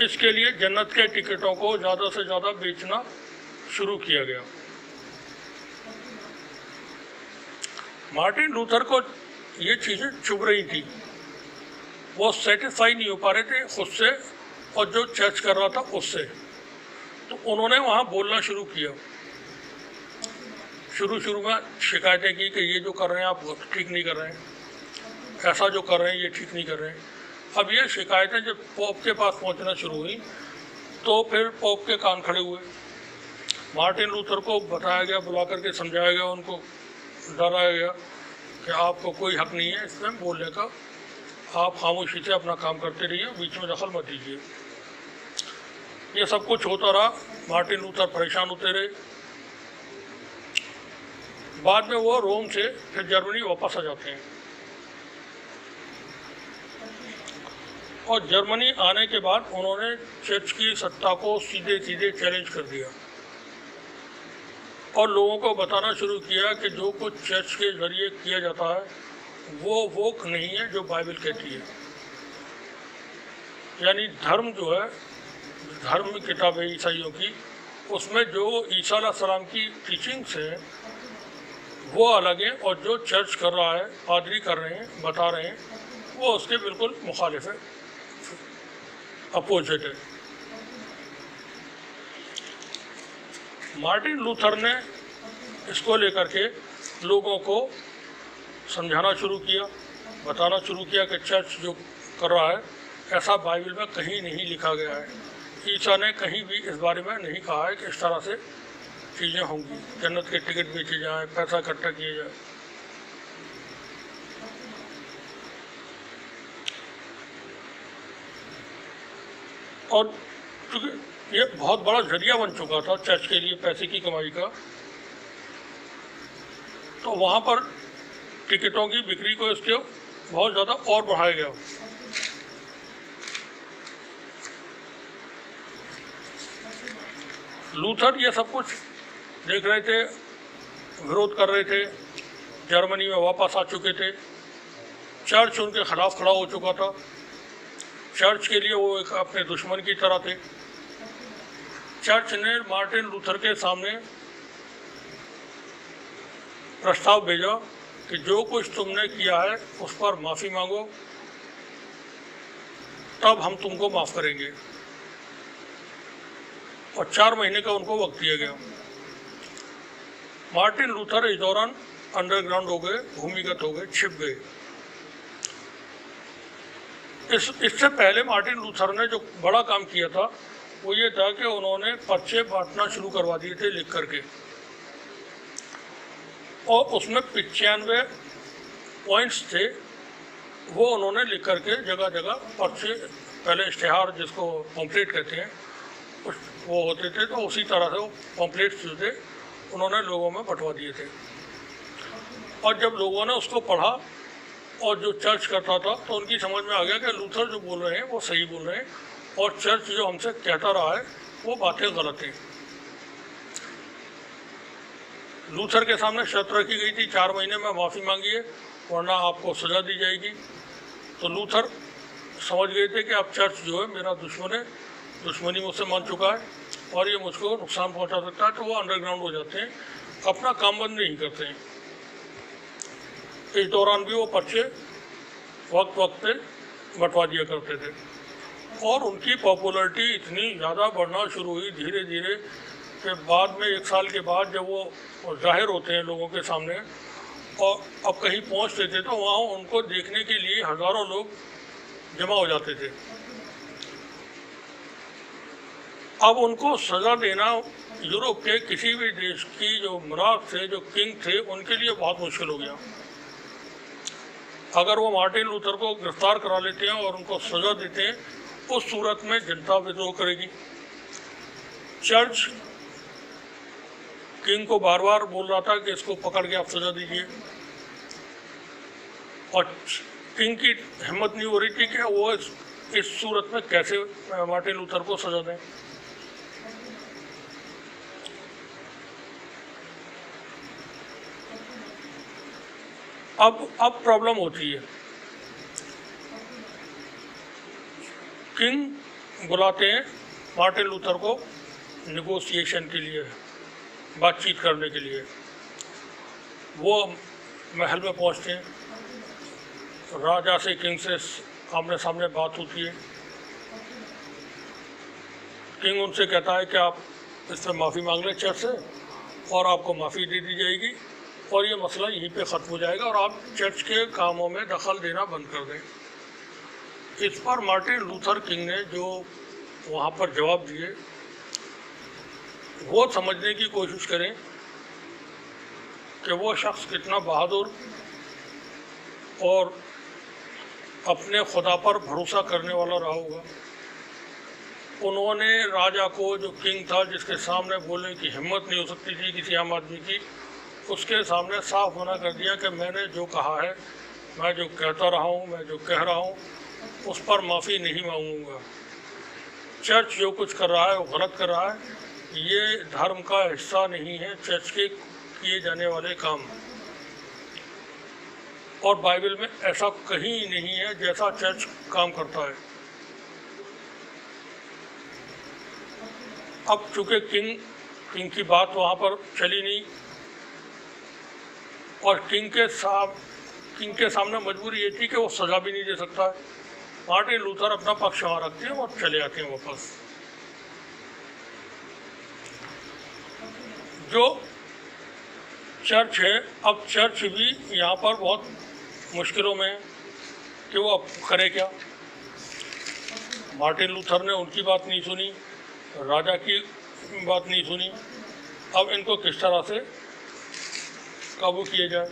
इसके लिए जन्नत के टिकटों को ज़्यादा से ज़्यादा बेचना शुरू किया गया। मार्टिन लूथर को ये चीज़ें चुभ रही थी, वो सेटिस्फाई नहीं हो पा रहे थे खुद से और जो चर्च कर रहा था उससे। तो उन्होंने वहाँ बोलना शुरू किया। शुरू में शिकायतें की कि ये जो कर रहे हैं आप ठीक नहीं कर रहे हैं, ऐसा जो कर रहे हैं ये ठीक नहीं कर रहे हैं। अब ये शिकायतें जब पोप के पास पहुँचना शुरू हुई, तो फिर पोप के कान खड़े हुए। मार्टिन लूथर को बताया गया, बुला करके समझाया गया उनको, डराया गया कि आपको कोई हक नहीं है इसमें बोलने का, आप खामोशी से अपना काम करते रहिए, बीच में दखल मत दीजिए। ये सब कुछ होता रहा, मार्टिन लूथर परेशान होते रहे। बाद में वो रोम से फिर जर्मनी वापस आ जाते हैं और जर्मनी आने के बाद उन्होंने चर्च की सत्ता को सीधे सीधे चैलेंज कर दिया और लोगों को बताना शुरू किया कि जो कुछ चर्च के जरिए किया जाता है वो नहीं है जो बाइबल कहती है। यानी धर्म जो है, धर्म किताब है ईसाइयों की, उसमें जो ईसा अलैहिस्सलाम की टीचिंग्स है वो अलग है और जो चर्च कर रहा है, पादरी कर रहे हैं, बता रहे हैं, वो उसके बिल्कुल मुखालिफ है, अपोजिट है। मार्टिन लूथर ने इसको लेकर के लोगों को समझाना शुरू किया, बताना शुरू किया कि चर्च जो कर रहा है ऐसा बाइबल में कहीं नहीं लिखा गया है। ईसा ने कहीं भी इस बारे में नहीं कहा है कि इस तरह से चीज़ें होंगी, जन्नत के टिकट बेचे जाएं, पैसा इकट्ठा किया जाए। और क्योंकि ये बहुत बड़ा जरिया बन चुका था चर्च के लिए पैसे की कमाई का, तो वहाँ पर टिकटों की बिक्री को इसके बहुत ज़्यादा और बढ़ाया गया। लूथर ये सब कुछ देख रहे थे, विरोध कर रहे थे, जर्मनी में वापस आ चुके थे, चर्च उनके खिलाफ खड़ा हो चुका था, चर्च के लिए वो एक अपने दुश्मन की तरह थे। चर्च ने मार्टिन लूथर के सामने प्रस्ताव भेजा कि जो कुछ तुमने किया है उस पर माफ़ी मांगो, तब हम तुमको माफ़ करेंगे। और 4 महीने का उनको वक्त दिया गया। मार्टिन लूथर इस दौरान अंडरग्राउंड हो गए, भूमिगत हो गए, छिप गए। इससे पहले मार्टिन लूथर ने जो बड़ा काम किया था वो ये था कि उन्होंने पर्चे बांटना शुरू करवा दिए थे लिख करके, और उसमें 95 पॉइंट्स थे, वो उन्होंने लिख करके जगह जगह पर्चे, पहले इश्तिहार जिसको पम्पलेट कहते हैं वो होते थे, तो उसी तरह से वो पम्पलेट्स जो थे उन्होंने लोगों में बंटवा दिए थे। और जब लोगों ने उसको पढ़ा और जो चर्च करता था तो उनकी समझ में आ गया कि लूथर जो बोल रहे हैं वो सही बोल रहे हैं और चर्च जो हमसे कहता रहा है वो बातें गलत हैं। लूथर के सामने शर्त रखी गई थी 4 महीने में माफ़ी मांगिए वरना आपको सज़ा दी जाएगी। तो लूथर समझ गए थे कि अब चर्च जो है मेरा दुश्मन है, दुश्मनी मुझसे मान चुका है और ये मुझको नुकसान पहुंचा सकता है, तो वो अंडरग्राउंड हो जाते हैं, अपना काम बंद नहीं करते हैं। इस दौरान भी वो पर्चे वक्त वक्त पे बंटवा दिया करते थे और उनकी पॉपुलैरिटी इतनी ज़्यादा बढ़ना शुरू हुई धीरे धीरे कि बाद में 1 साल के बाद जब वो जाहिर होते हैं लोगों के सामने और अब कहीं पहुंचते थे तो वहाँ उनको देखने के लिए हज़ारों लोग जमा हो जाते थे। अब उनको सज़ा देना यूरोप के किसी भी देश की जो मराद थे, जो किंग थे, उनके लिए बहुत मुश्किल हो गया। अगर वो मार्टिन लूथर को गिरफ्तार करा लेते हैं और उनको सज़ा देते हैं, उस सूरत में जनता विद्रोह करेगी। चर्च किंग को बार बार बोल रहा था कि इसको पकड़ के आप सज़ा दीजिए और किंग की हिम्मत नहीं हो रही थी कि वो इस सूरत में कैसे मार्टिन लूथर को सज़ा दें। अब प्रॉब्लम होती है, किंग बुलाते हैं मार्टिन लूथर को नेगोशिएशन के लिए, बातचीत करने के लिए। वो महल में पहुंचते हैं, राजा से, किंग से आमने सामने बात होती है। किंग उनसे कहता है कि आप इससे माफ़ी मांग लें चर्च से और आपको माफ़ी दे दी जाएगी और ये मसला यहीं पे ख़त्म हो जाएगा और आप चर्च के कामों में दखल देना बंद कर दें। इस पर मार्टिन लूथर किंग ने जो वहाँ पर जवाब दिए वो समझने की कोशिश करें कि वो शख्स कितना बहादुर और अपने खुदा पर भरोसा करने वाला रहा होगा। उन्होंने राजा को, जो किंग था, जिसके सामने बोलने की हिम्मत नहीं हो सकती थी किसी आम आदमी की, उसके सामने साफ मना कर दिया कि मैंने जो कहा है, मैं जो कहता रहा हूँ, मैं जो कह रहा हूँ, उस पर माफ़ी नहीं मांगूंगा। चर्च जो कुछ कर रहा है वो गलत कर रहा है, ये धर्म का हिस्सा नहीं है चर्च के किए जाने वाले काम। और बाइबल में ऐसा कहीं नहीं है जैसा चर्च काम करता है। अब चूँकि किंग की बात वहाँ पर चली नहीं और किंग के सामने मजबूरी ये थी कि वो सज़ा भी नहीं दे सकता है। मार्टिन लूथर अपना पक्ष वहाँ रखते हैं और चले आते हैं वापस। जो चर्च है, अब चर्च भी यहाँ पर बहुत मुश्किलों में है कि वो अब करे क्या। मार्टिन लूथर ने उनकी बात नहीं सुनी, राजा की बात नहीं सुनी, अब इनको किस तरह से काबू किया जाए।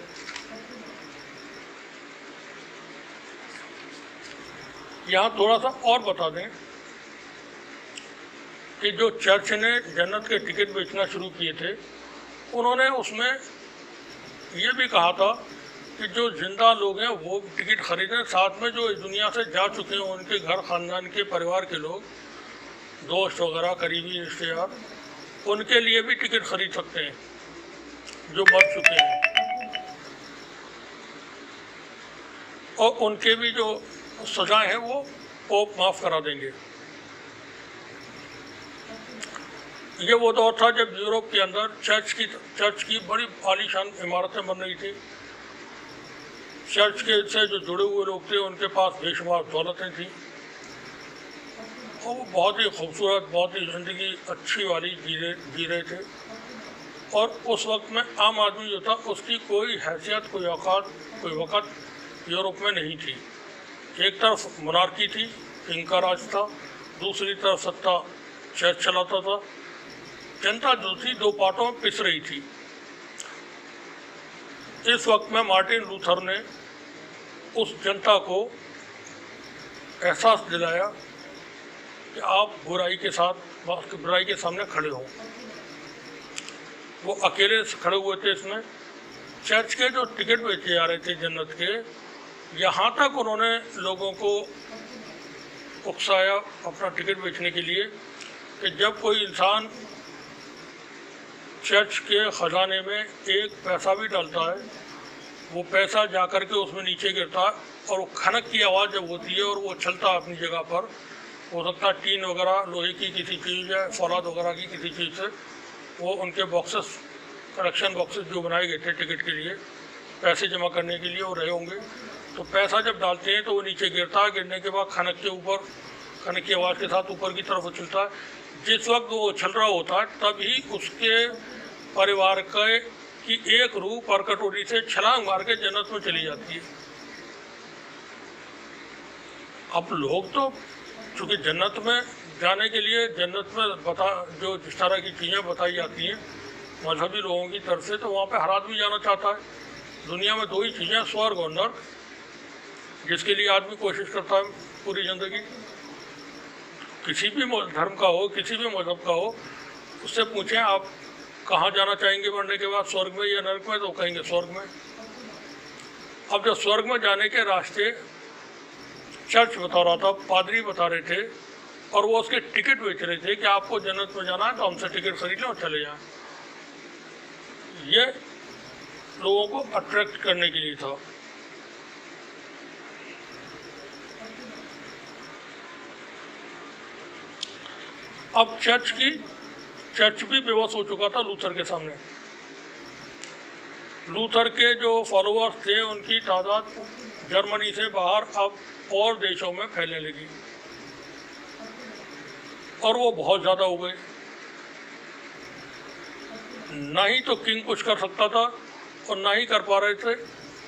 यहाँ थोड़ा सा और बता दें कि जो चर्च ने जन्नत के टिकट बेचना शुरू किए थे, उन्होंने उसमें ये भी कहा था कि जो जिंदा लोग हैं वो टिकट खरीदें, साथ में जो इस दुनिया से जा चुके हैं उनके घर खानदान के परिवार के लोग, दोस्त वगैरह, करीबी रिश्तेदार, उनके लिए भी टिकट खरीद सकते हैं जो मर चुके हैं, और उनके भी जो सजाएं हैं वो पोप माफ़ करा देंगे। ये वो दौर था जब यूरोप के अंदर चर्च की बड़ी आलीशान इमारतें बन रही थी। चर्च के से जो जुड़े हुए लोग थे उनके पास बेशुमार दौलतें थी और वो बहुत ही खूबसूरत, बहुत ही ज़िंदगी अच्छी वाली जी रहे थे। और उस वक्त में आम आदमी जो था उसकी कोई हैसियत, कोई औकात, कोई वक़्त यूरोप में नहीं थी। एक तरफ मोनार्की थी, किंग का राज था, दूसरी तरफ सत्ता चर्च चलाता था। जनता जो थी दो पार्टों में पिस रही थी। इस वक्त में मार्टिन लूथर ने उस जनता को एहसास दिलाया कि आप बुराई के सामने खड़े हो। वो अकेले खड़े हुए थे इसमें। चर्च के जो टिकट बेचे जा रहे थे जन्नत के, यहाँ तक उन्होंने लोगों को उकसाया अपना टिकट बेचने के लिए कि जब कोई इंसान चर्च के ख़जाने में एक पैसा भी डालता है, वो पैसा जा कर के उसमें नीचे गिरता है और वो खनक की आवाज़ जब होती है और वो चलता है अपनी जगह पर, हो सकता है टीन वगैरह, लोहे की किसी चीज़ या फौलाद वगैरह की किसी चीज़ से, वो उनके बॉक्सेस, कलेक्शन बॉक्सेस जो बनाए गए थे टिकट के लिए, पैसे जमा करने के लिए वो रहे होंगे। तो पैसा जब डालते हैं तो वो नीचे गिरता है, गिरने के बाद खनक के ऊपर, खनक की आवाज़ के साथ ऊपर की तरफ उछलता है। जिस वक्त वो उछल रहा होता है तभी उसके परिवार की एक रूह पर कटोरी से छलांग मार के जन्नत में चली जाती है। अब लोग तो चूँकि जन्नत में जाने के लिए, जन्नत में जो जिस तरह की चीज़ें बताई जाती हैं मजहबी लोगों की तरफ से, तो वहाँ पे हर आदमी जाना चाहता है। दुनिया में दो ही चीज़ें, स्वर्ग और नर्क, जिसके लिए आदमी कोशिश करता है पूरी ज़िंदगी। किसी भी धर्म का हो, किसी भी मजहब का हो, उससे पूछें आप कहाँ जाना चाहेंगे मरने के बाद, स्वर्ग में या नरक में, तो कहेंगे स्वर्ग में। अब जो स्वर्ग में जाने के रास्ते चर्च बता रहा था, पादरी बता रहे थे, और वो उसके टिकट बेच रहे थे कि आपको जन्नत में जाना है तो हमसे टिकट खरीद लें और चले जाएं। ये लोगों को अट्रैक्ट करने के लिए था। अब चर्च भी बेबस हो चुका था लूथर के सामने। लूथर के जो फॉलोअर्स थे उनकी तादाद जर्मनी से बाहर अब और देशों में फैलने लगी और वो बहुत ज़्यादा हो गए। ना ही तो किंग कुछ कर सकता था और ना ही कर पा रहे थे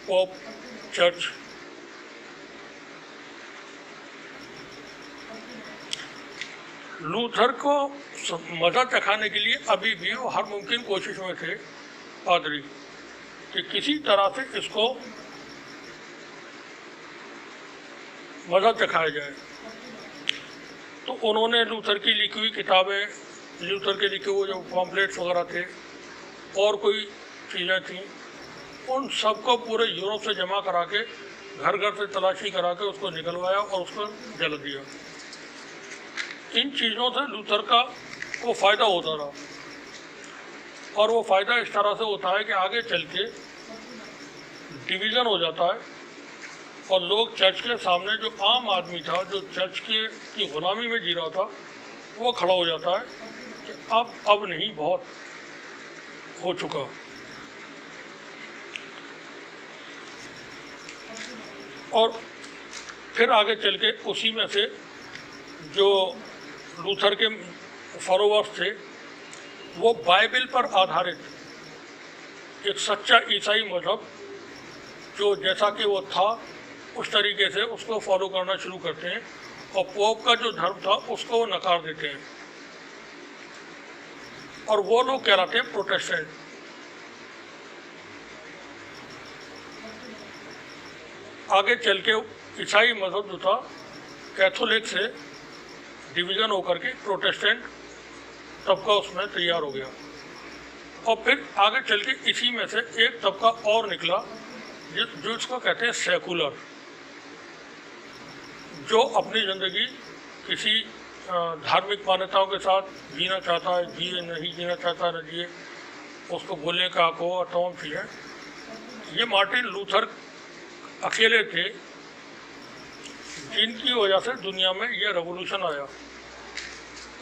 पोप, चर्च। लूथर को मज़ा चखाने के लिए अभी भी वो हर मुमकिन कोशिश में थे पादरी कि किसी तरह से इसको मदद दिखाया जाए। तो उन्होंने लूथर की लिखी हुई किताबें, लूथर के लिखे हुए जो पॉम्पलेट्स वगैरह थे और कोई चीज़ें थीं, उन सबको पूरे यूरोप से जमा करा के घर घर से तलाशी करा के उसको निकलवाया और उसको जला दिया। इन चीज़ों से लूथर को फ़ायदा होता रहा और वो फ़ायदा इस तरह से होता है कि आगे चल के डिवीज़न हो जाता है और लोग चर्च के सामने, जो आम आदमी था जो चर्च की गुलामी में जी रहा था, वो खड़ा हो जाता है कि अब नहीं, बहुत हो चुका। और फिर आगे चल के उसी में से जो लूथर के फॉलोअर्स थे वो बाइबल पर आधारित एक सच्चा ईसाई मजहब जो जैसा कि वो था उस तरीके से उसको फॉलो करना शुरू करते हैं और पोप का जो धर्म था उसको वो नकार देते हैं और वो लोग कहलाते हैं प्रोटेस्टेंट। आगे चल के ईसाई मजहब जो था कैथोलिक से डिवीज़न होकर के प्रोटेस्टेंट तबका उसमें तैयार हो गया और फिर आगे चल के इसी में से एक तबका और निकला जो इसको कहते हैं सेकुलर, जो अपनी ज़िंदगी किसी धार्मिक मान्यताओं के साथ जीना चाहता है, जिए, नहीं जीना चाहता न जिए, उसको बोलने का हक हो और तमाम चीज़ें। ये मार्टिन लूथर अकेले थे जिनकी वजह से दुनिया में ये रेवोल्यूशन आया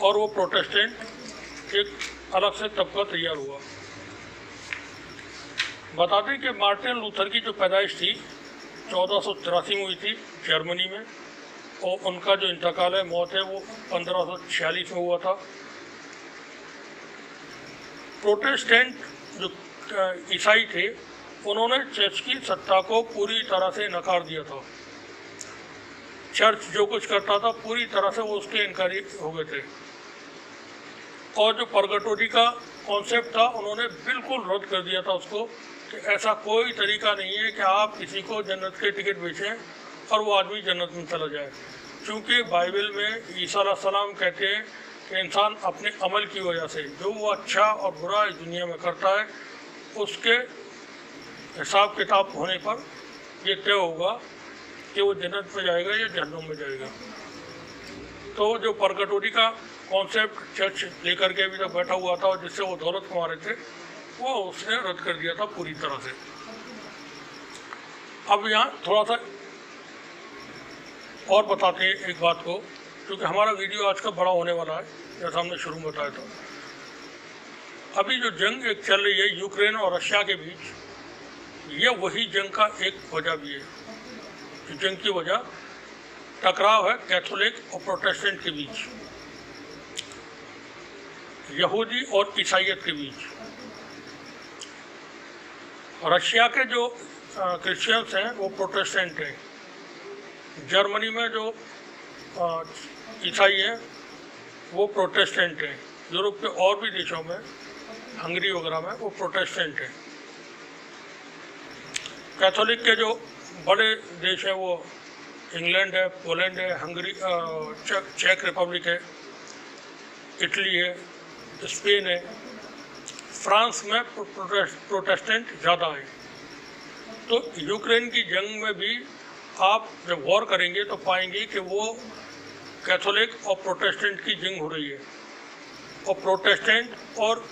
और वो प्रोटेस्टेंट एक अलग से तबका तैयार हुआ। बता दें कि मार्टिन लूथर की जो पैदाइश थी 1483 में हुई थी जर्मनी में और उनका जो इंतकाल है, मौत है, वो 1546 में हुआ था। प्रोटेस्टेंट जो ईसाई थे उन्होंने चर्च की सत्ता को पूरी तरह से नकार दिया था। चर्च जो कुछ करता था पूरी तरह से वो उसके इनकारी हो गए थे और जो परगटोरी का कॉन्सेप्ट था उन्होंने बिल्कुल रद्द कर दिया था उसको कि ऐसा कोई तरीका नहीं है कि आप किसी को जन्नत के टिकट बेचें और वो आदमी जन्नत में चला जाए, क्योंकि बाइबल में ईसा अलैहिस्सलाम कहते हैं कि इंसान अपने अमल की वजह से जो वो अच्छा और बुरा इस दुनिया में करता है उसके हिसाब किताब होने पर ये तय होगा कि वो जन्नत में जाएगा या जहन्नुम में जाएगा। तो जो परगटोरी का कॉन्सेप्ट चर्च लेकर के अभी तक बैठा हुआ था और जिससे वो दौलत कमा रहे थे वो उसने रद्द कर दिया था पूरी तरह से। अब यहाँ थोड़ा सा और बताते हैं एक बात को, क्योंकि हमारा वीडियो आज का बड़ा होने वाला है, जैसा हमने शुरू में बताया था। अभी जो जंग एक चल रही है यूक्रेन और रशिया के बीच, ये वही जंग का एक वजह भी है। जंग की वजह टकराव है कैथोलिक और प्रोटेस्टेंट के बीच, यहूदी और ईसाइयत के बीच। रशिया के जो क्रिश्चियंस हैं वो प्रोटेस्टेंट हैं, जर्मनी में जो ईसाई हैं वो प्रोटेस्टेंट हैं, यूरोप के और भी देशों में, हंगरी वगैरह में, वो प्रोटेस्टेंट हैं। कैथोलिक के जो बड़े देश हैं वो इंग्लैंड है, पोलैंड है, हंगरी, चेक रिपब्लिक है, इटली है, स्पेन है, फ्रांस में प्रोटेस्टेंट ज़्यादा है। तो यूक्रेन की जंग में भी आप जब गौर करेंगे तो पाएंगे कि वो कैथोलिक और प्रोटेस्टेंट की जंग हो रही है और प्रोटेस्टेंट और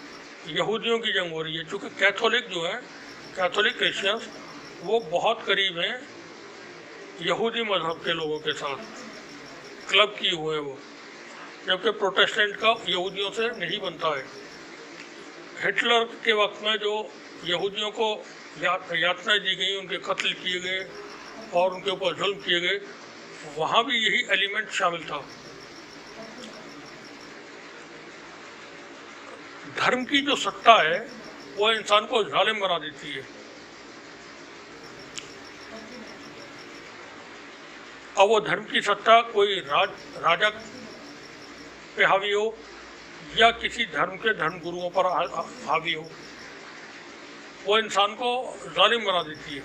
यहूदियों की जंग हो रही है, क्योंकि कैथोलिक जो है, कैथोलिक क्रिश्चियंस, वो बहुत करीब हैं यहूदी मजहब के लोगों के साथ, क्लब किए हुए हैं वो, जबकि प्रोटेस्टेंट का यहूदियों से नहीं बनता है। हिटलर के वक्त में जो यहूदियों को यातनाएं दी गई, उनके कत्ल किए गए और उनके ऊपर जुल्म किए गए, वहाँ भी यही एलिमेंट शामिल था। धर्म की जो सत्ता है वो इंसान को जालिम बना देती है। अब वो धर्म की सत्ता कोई राजा पे हावी हो या किसी धर्म के धर्म गुरुओं पर हावी हो, वो इंसान को जालिम बना देती है।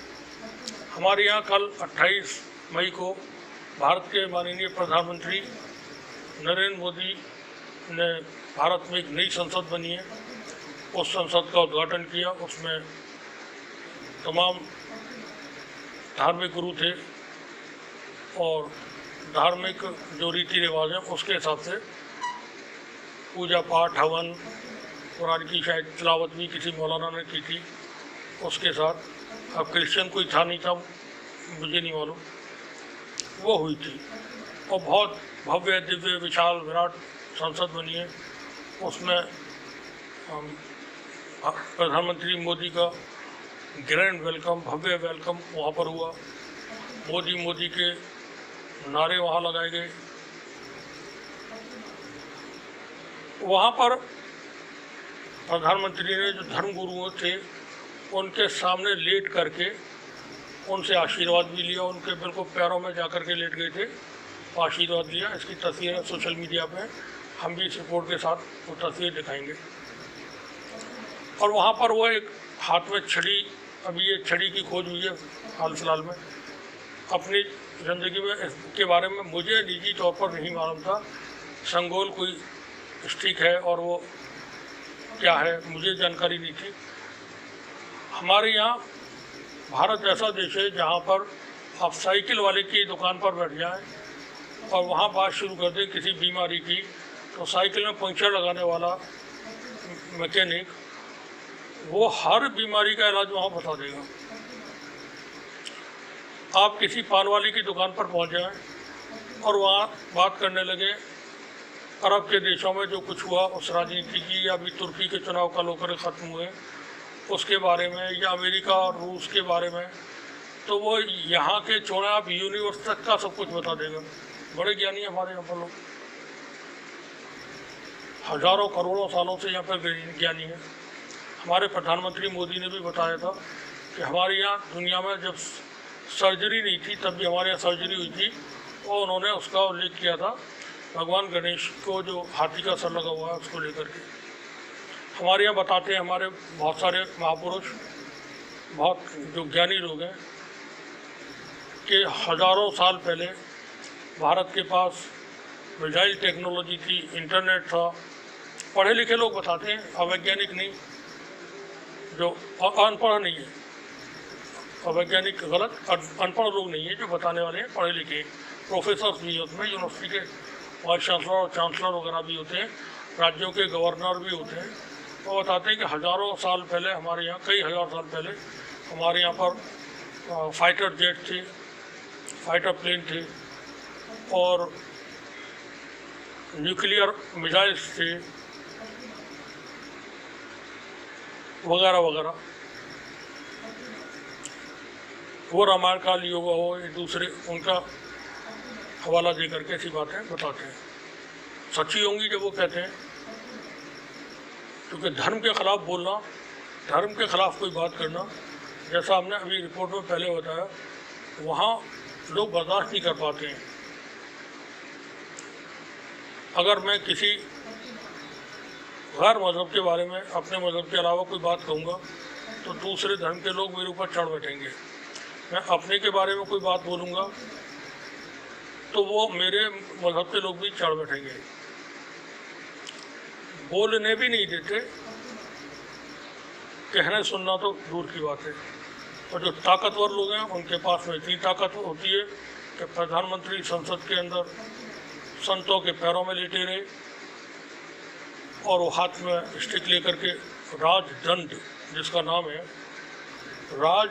हमारे यहाँ कल 28 मई को भारत के माननीय प्रधानमंत्री नरेंद्र मोदी ने भारत में एक नई संसद बनी है, उस संसद का उद्घाटन किया। उसमें तमाम धार्मिक गुरु थे और धार्मिक जो रीति रिवाज हैं उसके हिसाब से पूजा पाठ हवन कुरान की शायद तिलावत भी किसी मौलाना ने की थी उसके साथ। अब क्रिश्चियन कोई था नहीं था, मुझे नहीं मालूम, वो हुई थी और बहुत भव्य दिव्य विशाल विराट संसद बनी है। उसमें प्रधानमंत्री मोदी का ग्रैंड वेलकम, भव्य वेलकम वहाँ पर हुआ। मोदी के नारे वहाँ लगाए गए। वहाँ पर प्रधानमंत्री ने जो धर्म गुरुओं थे उनके सामने लेट करके उनसे आशीर्वाद भी लिया, उनके बिल्कुल पैरों में जाकर के लेट गए थे, आशीर्वाद लिया। इसकी तस्वीरें सोशल मीडिया पे हम भी इस रिपोर्ट के साथ वो तस्वीर दिखाएंगे। और वहाँ पर वो एक हाथ में छड़ी, अभी ये छड़ी की खोज हुई है हाल फिलहाल में। अपनी ज़िंदगी में इसके बारे में मुझे निजी तौर पर नहीं मालूम था। संगोल कोई स्टिक है और वो क्या है मुझे जानकारी नहीं थी। हमारे यहाँ भारत ऐसा देश है जहाँ पर आप साइकिल वाले की दुकान पर बैठ जाएं और वहाँ बात शुरू कर दें किसी बीमारी की, तो साइकिल में पंक्चर लगाने वाला मैकेनिक वो हर बीमारी का इलाज वहाँ बता देगा। आप किसी पान वाली की दुकान पर पहुँच जाएं और वहाँ बात करने लगे अरब के देशों में जो कुछ हुआ उस राजनीति की, या अभी तुर्की के चुनाव कल होकर ख़त्म हुए उसके बारे में, या अमेरिका और रूस के बारे में, तो वो यहाँ के चुनाव यूनिवर्स तक का सब कुछ बता देगा। बड़े ज्ञानी हमारे यहाँ पर लोग, हजारों करोड़ों सालों से यहाँ पर ज्ञानी है। हमारे प्रधानमंत्री मोदी ने भी बताया था कि हमारे यहाँ दुनिया में जब सर्जरी नहीं थी तब भी हमारे यहाँ सर्जरी हुई थी, और उन्होंने उसका उल्लेख किया था भगवान गणेश को जो हाथी का सर लगा हुआ है उसको लेकर के। हमारे यहाँ बताते हैं हमारे बहुत सारे महापुरुष, बहुत जो ज्ञानी लोग हैं, कि हज़ारों साल पहले भारत के पास मिसाइल टेक्नोलॉजी थी, इंटरनेट था। पढ़े लिखे लोग बताते हैं, अवैज्ञानिक नहीं, जो अनपढ़ नहीं है। अवैज्ञानिक गलत, अनपढ़ लोग नहीं है जो बताने वाले हैं, पढ़े लिखे प्रोफेसर्स भी उसमें, यूनिवर्सिटी के वाइस चांसलर और चांसलर वगैरह भी होते हैं, राज्यों के गवर्नर भी होते हैं। वो बताते हैं कि हज़ारों साल पहले हमारे यहाँ, कई हज़ार साल पहले हमारे यहाँ पर फाइटर जेट थे, फाइटर प्लेन थे और न्यूक्लियर मिसाइल्स थे वगैरह वगैरह। वो रामायण काल युग हो, एक दूसरे उनका हवाला दे करके ऐसी बातें बताते हैं। सच्ची होंगी जब वो कहते हैं, क्योंकि धर्म के ख़िलाफ़ बोलना, धर्म के ख़िलाफ़ कोई बात करना, जैसा हमने अभी रिपोर्ट में पहले बताया, वहाँ लोग बर्दाश्त नहीं कर पाते हैं। अगर मैं किसी गैर मज़हब के बारे में, अपने मज़हब के अलावा कोई बात कहूँगा तो दूसरे धर्म के लोग मेरे ऊपर चढ़ बैठेंगे। मैं अपने के बारे में कोई बात बोलूँगा तो वो मेरे मज़हब के लोग भी चढ़ बैठेंगे, बोलने भी नहीं देते, कहना सुनना तो दूर की बात है। और जो ताकतवर लोग हैं उनके पास में इतनी ताकत होती है कि प्रधानमंत्री संसद के अंदर संतों के पैरों में लेटे रहे और वो हाथ में स्टिक लेकर के राजदंड, जिसका नाम है राज,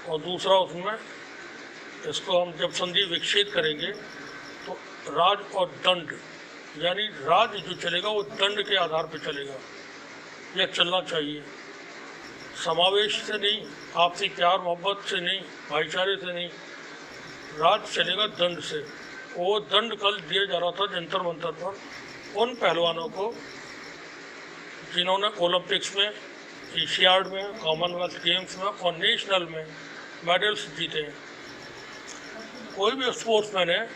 और दूसरा उसमें इसको हम जब संधि विकसित करेंगे तो राज और दंड, यानी राज जो चलेगा वो दंड के आधार पर चलेगा। यह चलना चाहिए, समावेश से नहीं, आपसी प्यार मोहब्बत से नहीं, भाईचारे से नहीं, राज चलेगा दंड से। वो दंड कल दिया जा रहा था जंतर मंतर पर उन पहलवानों को जिन्होंने ओलंपिक्स में, एशियाड में, कॉमनवेल्थ गेम्स में और नेशनल में मेडल्स जीते हैं। कोई भी स्पोर्ट्समैन है,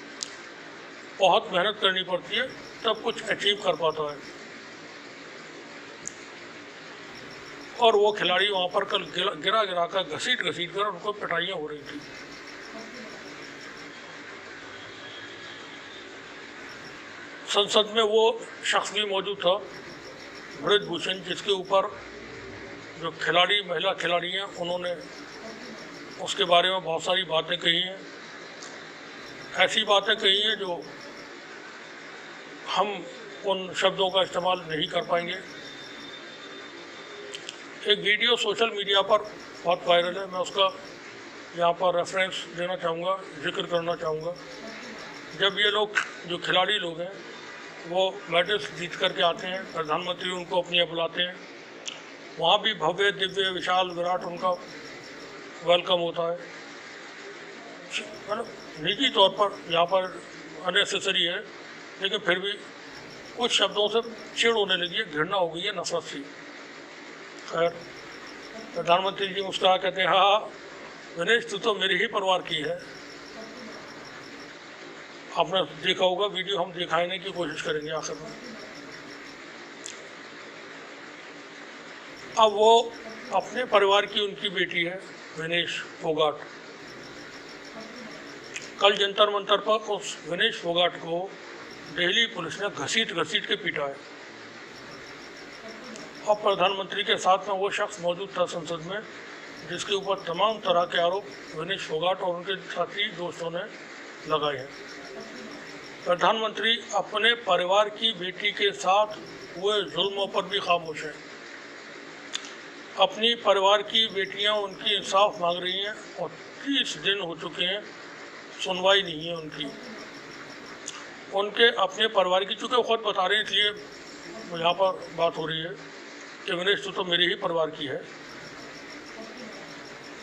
बहुत मेहनत करनी पड़ती है तब कुछ अचीव कर पाता है। और वो खिलाड़ी वहाँ पर कल गिरा गिरा कर घसीट कर उनको पिटाइयाँ हो रही थी। संसद में वो शख्स भी मौजूद था, ब्रजभूषण, जिसके ऊपर जो खिलाड़ी, महिला खिलाड़ी हैं, उन्होंने उसके बारे में बहुत सारी बातें कही हैं, ऐसी बातें कही हैं जो हम उन शब्दों का इस्तेमाल नहीं कर पाएंगे। एक वीडियो सोशल मीडिया पर बहुत वायरल है, मैं उसका यहाँ पर रेफरेंस देना चाहूँगा, जिक्र करना चाहूँगा। जब ये लोग, जो खिलाड़ी लोग हैं, वो मेडल्स जीत करके आते हैं, प्रधानमंत्री उनको अपने यहाँ बुलाते हैं, वहाँ भी भव्य दिव्य विशाल विराट उनका वेलकम होता है। मतलब निजी तौर पर यहाँ पर अननेसेसरी है, लेकिन फिर भी कुछ शब्दों से चिढ़ होने लगी है, घृणा हो गई है, नफरत सी। खैर, प्रधानमंत्री जी मुस्कुरा कहते हैं, हाँ विनेश, तू तो मेरे ही परिवार की है। आपने देखा होगा वीडियो, हम दिखाने की कोशिश करेंगे आखिर में। अब वो अपने परिवार की उनकी बेटी है विनेश फोगाट। कल जंतर मंतर पर उस विनेश फोगाट को दिल्ली पुलिस ने घसीट के पीटा है। अब प्रधानमंत्री के साथ में वो शख्स मौजूद था संसद में, जिसके ऊपर तमाम तरह के आरोप विनेश फोगाट और उनके साथी दोस्तों ने लगाए हैं। प्रधानमंत्री अपने परिवार की बेटी के साथ हुए जुल्मों पर भी खामोश हैं। अपनी परिवार की बेटियां उनकी इंसाफ मांग रही हैं और 30 दिन हो चुके हैं, सुनवाई नहीं है उनकी। उनके अपने परिवार की, चूँकि वो खुद बता रहे हैं, इसलिए यहाँ पर बात हो रही है कि विनेश तो मेरे ही परिवार की है।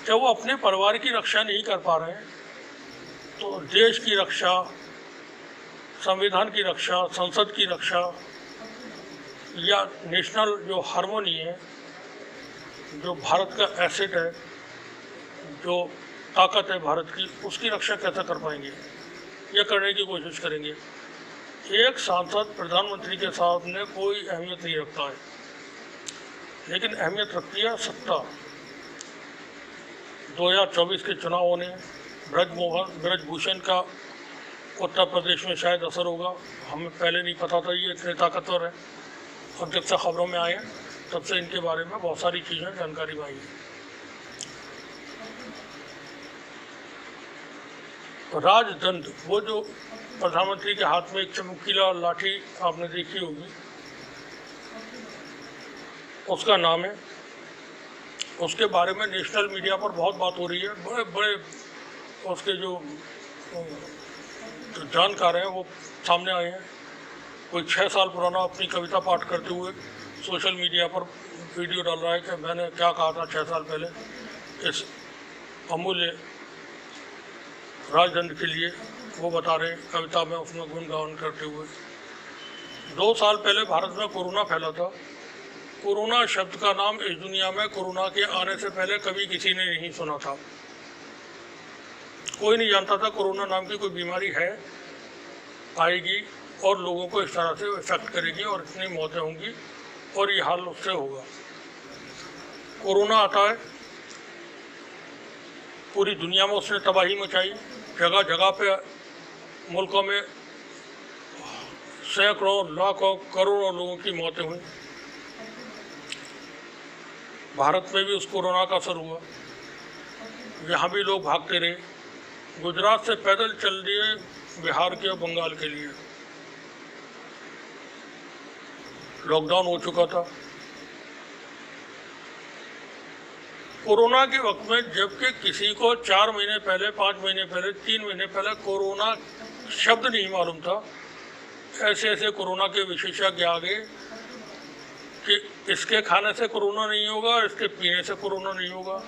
जब वो अपने परिवार की रक्षा नहीं कर पा रहे हैं, तो देश की रक्षा, संविधान की रक्षा, संसद की रक्षा या नेशनल जो हार्मोनी है, जो भारत का एसेट है, जो ताकत है भारत की, उसकी रक्षा कैसे कर पाएंगे? यह करने की कोशिश करेंगे। एक सांसद प्रधानमंत्री के सामने कोई अहमियत नहीं रखता है, लेकिन अहमियत रखती है सत्ता। 2024 के चुनाव होने, ब्रजभूषण का उत्तर प्रदेश में शायद असर होगा, हमें पहले नहीं पता था ये इतने ताकतवर है। अब जब से खबरों में आए हैं, तब से इनके बारे में बहुत सारी चीज़ें जानकारी में आई है। राजदंड, वो जो प्रधानमंत्री के हाथ में एक चमकीला लाठी आपने देखी होगी, उसका नाम है। उसके बारे में नेशनल मीडिया पर बहुत बात हो रही है। बड़े बड़े उसके जो जानकार हैं वो सामने आए हैं। कोई 6 साल पुराना अपनी कविता पाठ करते हुए सोशल मीडिया पर वीडियो डाल रहा है कि मैंने क्या कहा था 6 साल पहले इस अमूल्य राजदंड के लिए। वो बता रहे कविता में उसमें गुणगान करते हुए। 2 साल पहले भारत में कोरोना फैला था। कोरोना शब्द का नाम इस दुनिया में कोरोना के आने से पहले कभी किसी ने नहीं सुना था। कोई नहीं जानता था कोरोना नाम की कोई बीमारी है, आएगी और लोगों को इस तरह से इफेक्ट करेगी और इतनी मौतें होंगी और ये हाल उससे होगा। कोरोना आता है, पूरी दुनिया में उसने तबाही मचाई। जगह जगह पे मुल्कों में सैकड़ों, लाखों, करोड़ों लोगों की मौतें हुई। भारत में भी उस कोरोना का असर हुआ। यहाँ भी लोग भागते रहे। गुजरात से पैदल चल दिए बिहार के और बंगाल के लिए। लॉकडाउन हो चुका था कोरोना के वक्त में, जबकि किसी को 4 महीने पहले, 5 महीने पहले, 3 महीने पहले कोरोना शब्द नहीं मालूम था। ऐसे ऐसे कोरोना के विशेषज्ञ आ गए कि इसके खाने से कोरोना नहीं होगा, इसके पीने से कोरोना नहीं होगा,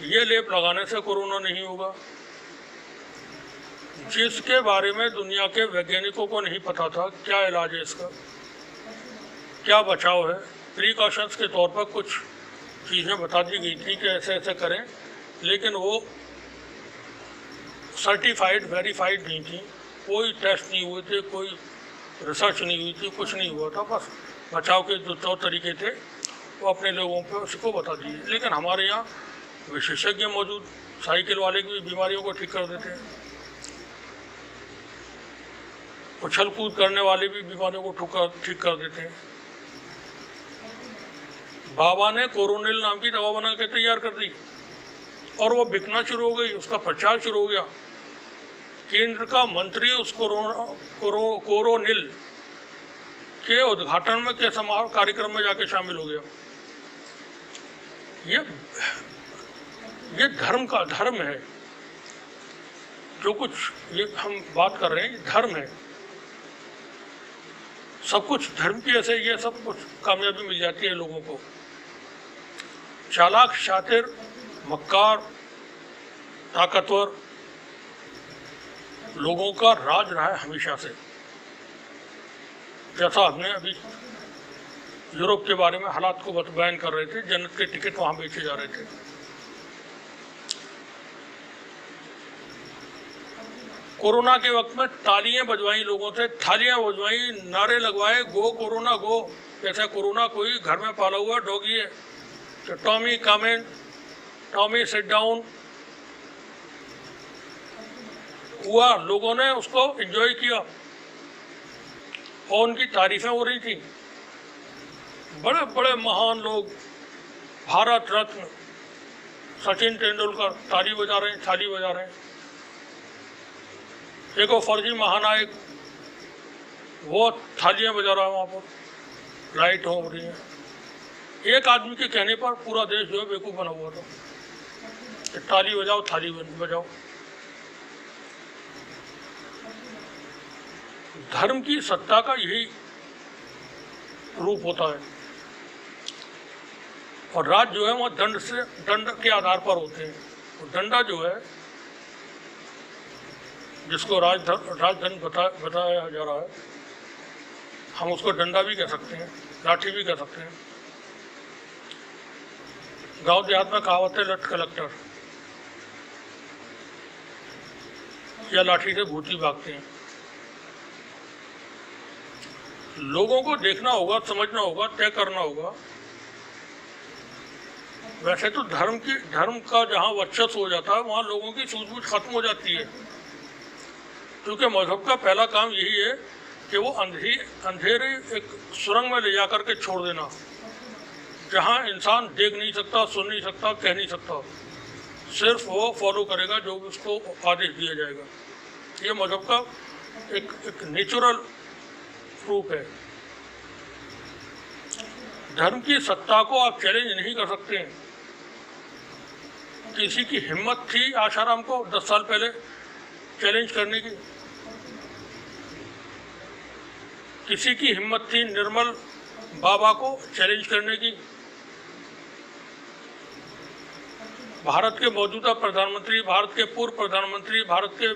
ये लेप लगाने से कोरोना नहीं होगा। जिसके बारे में दुनिया के वैज्ञानिकों को नहीं पता था क्या इलाज है इसका, क्या बचाव है। प्रिकॉशंस के तौर पर कुछ चीज़ें बता दी गई थी कि ऐसे ऐसे करें, लेकिन वो सर्टिफाइड, वेरीफाइड नहीं थी। कोई टेस्ट नहीं हुए थे, कोई रिसर्च नहीं हुई थी, कुछ नहीं हुआ था। बस बचाव के जो 2 तरीके थे वो अपने लोगों को उसको बता दीजिए। लेकिन हमारे यहाँ विशेषज्ञ मौजूद, साइकिल वाले की बीमारियों को ठीक कर देते हैं, उछल कूद करने वाले भी बीमारियों को ठीक कर देते हैं। बाबा ने कोरोनिल नाम की दवा बना के तैयार कर दी और वो बिकना शुरू हो गई, उसका प्रचार शुरू हो गया। केंद्र का मंत्री उस कोरोनिल के उद्घाटन में के समारोह कार्यक्रम में जाके शामिल हो गया। ये धर्म है। जो कुछ ये हम बात कर रहे हैं, धर्म है। सब कुछ धर्म की ऐसे ये सब कुछ कामयाबी मिल जाती है लोगों को। चालाक, शातिर, मक्कार, ताकतवर लोगों का राज रहा है हमेशा से। जैसा हमने अभी यूरोप के बारे में हालात को बयान कर रहे थे, जन्नत के टिकट वहां बेचे जा रहे थे। कोरोना के वक्त में तालियां बजवाई लोगों से, थालियां बजवाई, नारे लगवाए, गो कोरोना गो। जैसे कोरोना कोई घर में पाला हुआ डॉगी है। तो टॉमी कम इन, टॉमी सिट डाउन हुआ, लोगों ने उसको एंजॉय किया और उनकी तारीफें हो रही थी। बड़े बड़े महान लोग, भारत रत्न सचिन तेंदुलकर ताली बजा रहे हैं, थाली बजा रहे हैं। एक वो फर्जी महानायक, वो थालियां बजा रहा है, वहाँ पर लाइट हो रही है। एक आदमी के कहने पर पूरा देश जो है बेवकूफ़ बना हुआ था। ताली बजाओ, थाली बजाओ। धर्म की सत्ता का यही रूप होता है। और राज जो है वह दंड के आधार पर होते हैं। तो डंडा जो है, जिसको राजदंड बताया जा रहा है, हम उसको डंडा भी कह सकते हैं, लाठी भी कह सकते हैं। गांव देहात में कहावत है, लट कलेक्टर, या लाठी से भूती भागते हैं। लोगों को देखना होगा, समझना होगा, तय करना होगा। वैसे तो धर्म का जहाँ वर्चस्व हो जाता है, वहाँ लोगों की सूझबूझ खत्म हो जाती है। क्योंकि मजहब का पहला काम यही है कि वो अंधेरे एक सुरंग में ले जाकर के छोड़ देना, जहाँ इंसान देख नहीं सकता, सुन नहीं सकता, कह नहीं सकता। सिर्फ वो फॉलो करेगा जो उसको आदेश दिया जाएगा। ये मजहब का एक नेचुरल रूप है। धर्म की सत्ता को आप चैलेंज नहीं कर सकते हैं। किसी की हिम्मत थी आशाराम को 10 साल पहले चैलेंज करने की? किसी की हिम्मत थी निर्मल बाबा को चैलेंज करने की? भारत के मौजूदा प्रधानमंत्री, भारत के पूर्व प्रधानमंत्री, भारत के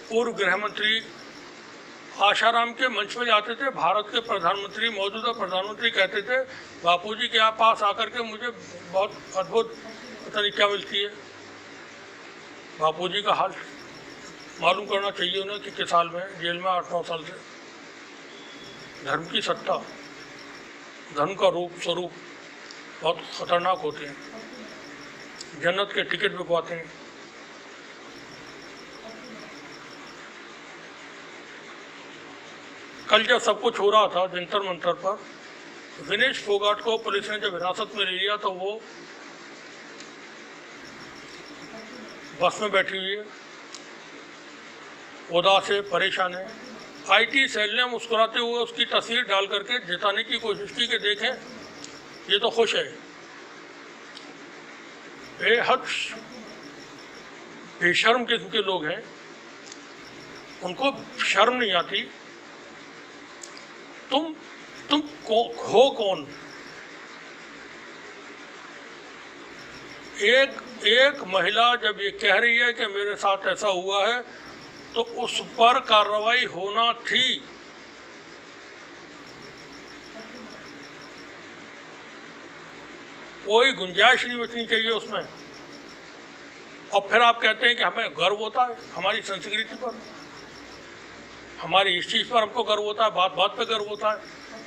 पूर्व गृह मंत्री आशाराम के मंच में जाते थे। भारत के प्रधानमंत्री, मौजूदा प्रधानमंत्री कहते थे, बापूजी के पास आकर के मुझे बहुत अद्भुत पता नहीं क्या मिलती है। बापूजी का हाल मालूम करना चाहिए उन्हें कि किस हाल में, जेल में 8-9 साल से। धर्म की सत्ता, धर्म का रूप स्वरूप बहुत खतरनाक होते हैं। जन्नत के टिकट बिकवाते हैं। कल जब सब कुछ हो रहा था जंतर मंतर पर, विनेश फोगाट को पुलिस ने जब हिरासत में ले लिया तो वो बस में बैठी हुई है, उदास है, परेशान है। आईटी सेल ने मुस्कुराते हुए उसकी तस्वीर डाल करके जिताने की कोशिश की कि देखें ये तो खुश है। बेहद बेशर्म किस्म के लोग हैं, उनको शर्म नहीं आती। तुम हो कौन? एक महिला जब ये कह रही है कि मेरे साथ ऐसा हुआ है तो उस पर कार्रवाई होना थी। कोई गुंजाइश नहीं बचनी चाहिए उसमें। और फिर आप कहते हैं कि हमें गर्व होता है हमारी संस्कृति पर, हमारी इस चीज़ पर हमको गर्व होता है, बात बात पे गर्व होता है।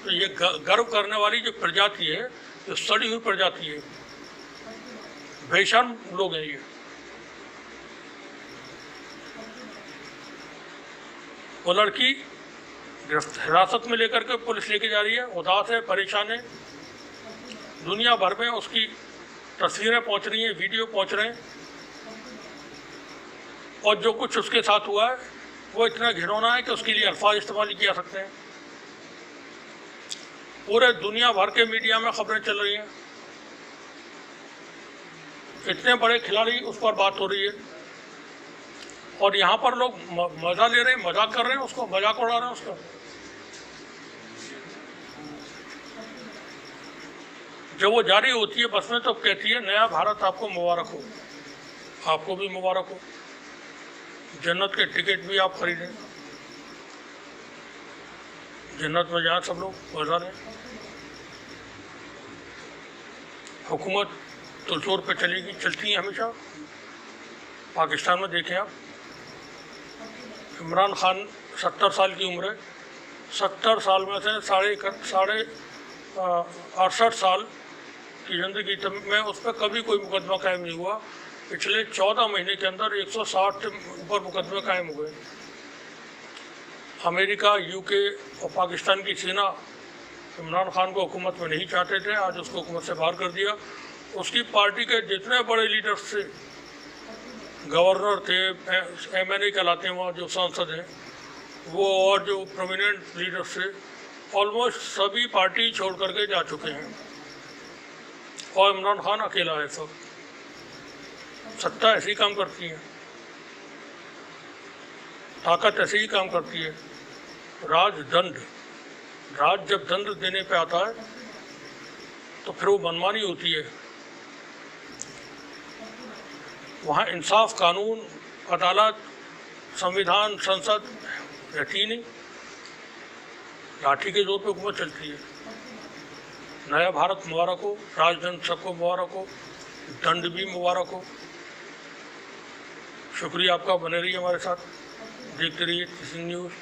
तो ये गर्व करने वाली जो प्रजाति है ये सड़ी हुई प्रजाति है, बेशर्म लोग हैं ये। वो लड़की हिरासत में लेकर के पुलिस लेके जा रही है, उदास है, परेशान है। दुनिया भर में उसकी तस्वीरें पहुंच रही हैं, वीडियो पहुंच रहे हैं, और जो कुछ उसके साथ हुआ है वो इतना घिनौना है कि उसके लिए अल्फाज इस्तेमाल किया सकते हैं। पूरे दुनिया भर के मीडिया में खबरें चल रही हैं, इतने बड़े खिलाड़ी उस पर बात हो रही है, और यहाँ पर लोग मजा ले रहे हैं, मजाक कर रहे हैं, उसको मजाक उड़ा रहे हैं उसका। जब वो जारी होती है बस में तो कहती है नया भारत आपको मुबारक हो, आपको भी मुबारक हो, जन्नत के टिकट भी आप खरीदें, जन्नत में जाए सब लोग, मजा लें। हुकूमत तो जोर पे चलेगी, चलती है हमेशा। पाकिस्तान में देखें आप, इमरान खान 70 साल की उम्र है, 70 साल में से साढ़े 68 साल की ज़िंदगी में उस पर कभी कोई मुकदमा कायम नहीं हुआ। पिछले 14 महीने के अंदर 160 से ऊपर मुकदमे कायम हुए। अमेरिका, यूके और पाकिस्तान की सेना इमरान खान को हुकूमत में नहीं चाहते थे, आज उसको हुकूमत से बाहर कर दिया। उसकी पार्टी के जितने बड़े लीडर्स थे, गवर्नर थे, MNA कहलाते हैं वहाँ जो सांसद हैं वो, और जो प्रोमिनेंट लीडर्स थे, ऑलमोस्ट सभी पार्टी छोड़ करके जा चुके हैं, और इमरान खान अकेला है। सब सत्ता ऐसे ही काम करती है, ताकत ऐसे ही काम करती है। राज जब दंड देने पे आता है तो फिर वो मनमानी होती है। वहाँ इंसाफ, कानून, अदालत, संविधान, संसद रहती नहीं, लाठी के जोर पे हुकूमत चलती है। नया भारत मुबारक हो, राजदंड सबको मुबारक हो, दंड भी मुबारक हो। शुक्रिया आपका, बने रहिए हमारे साथ, देखते रहिए TC न्यूज़।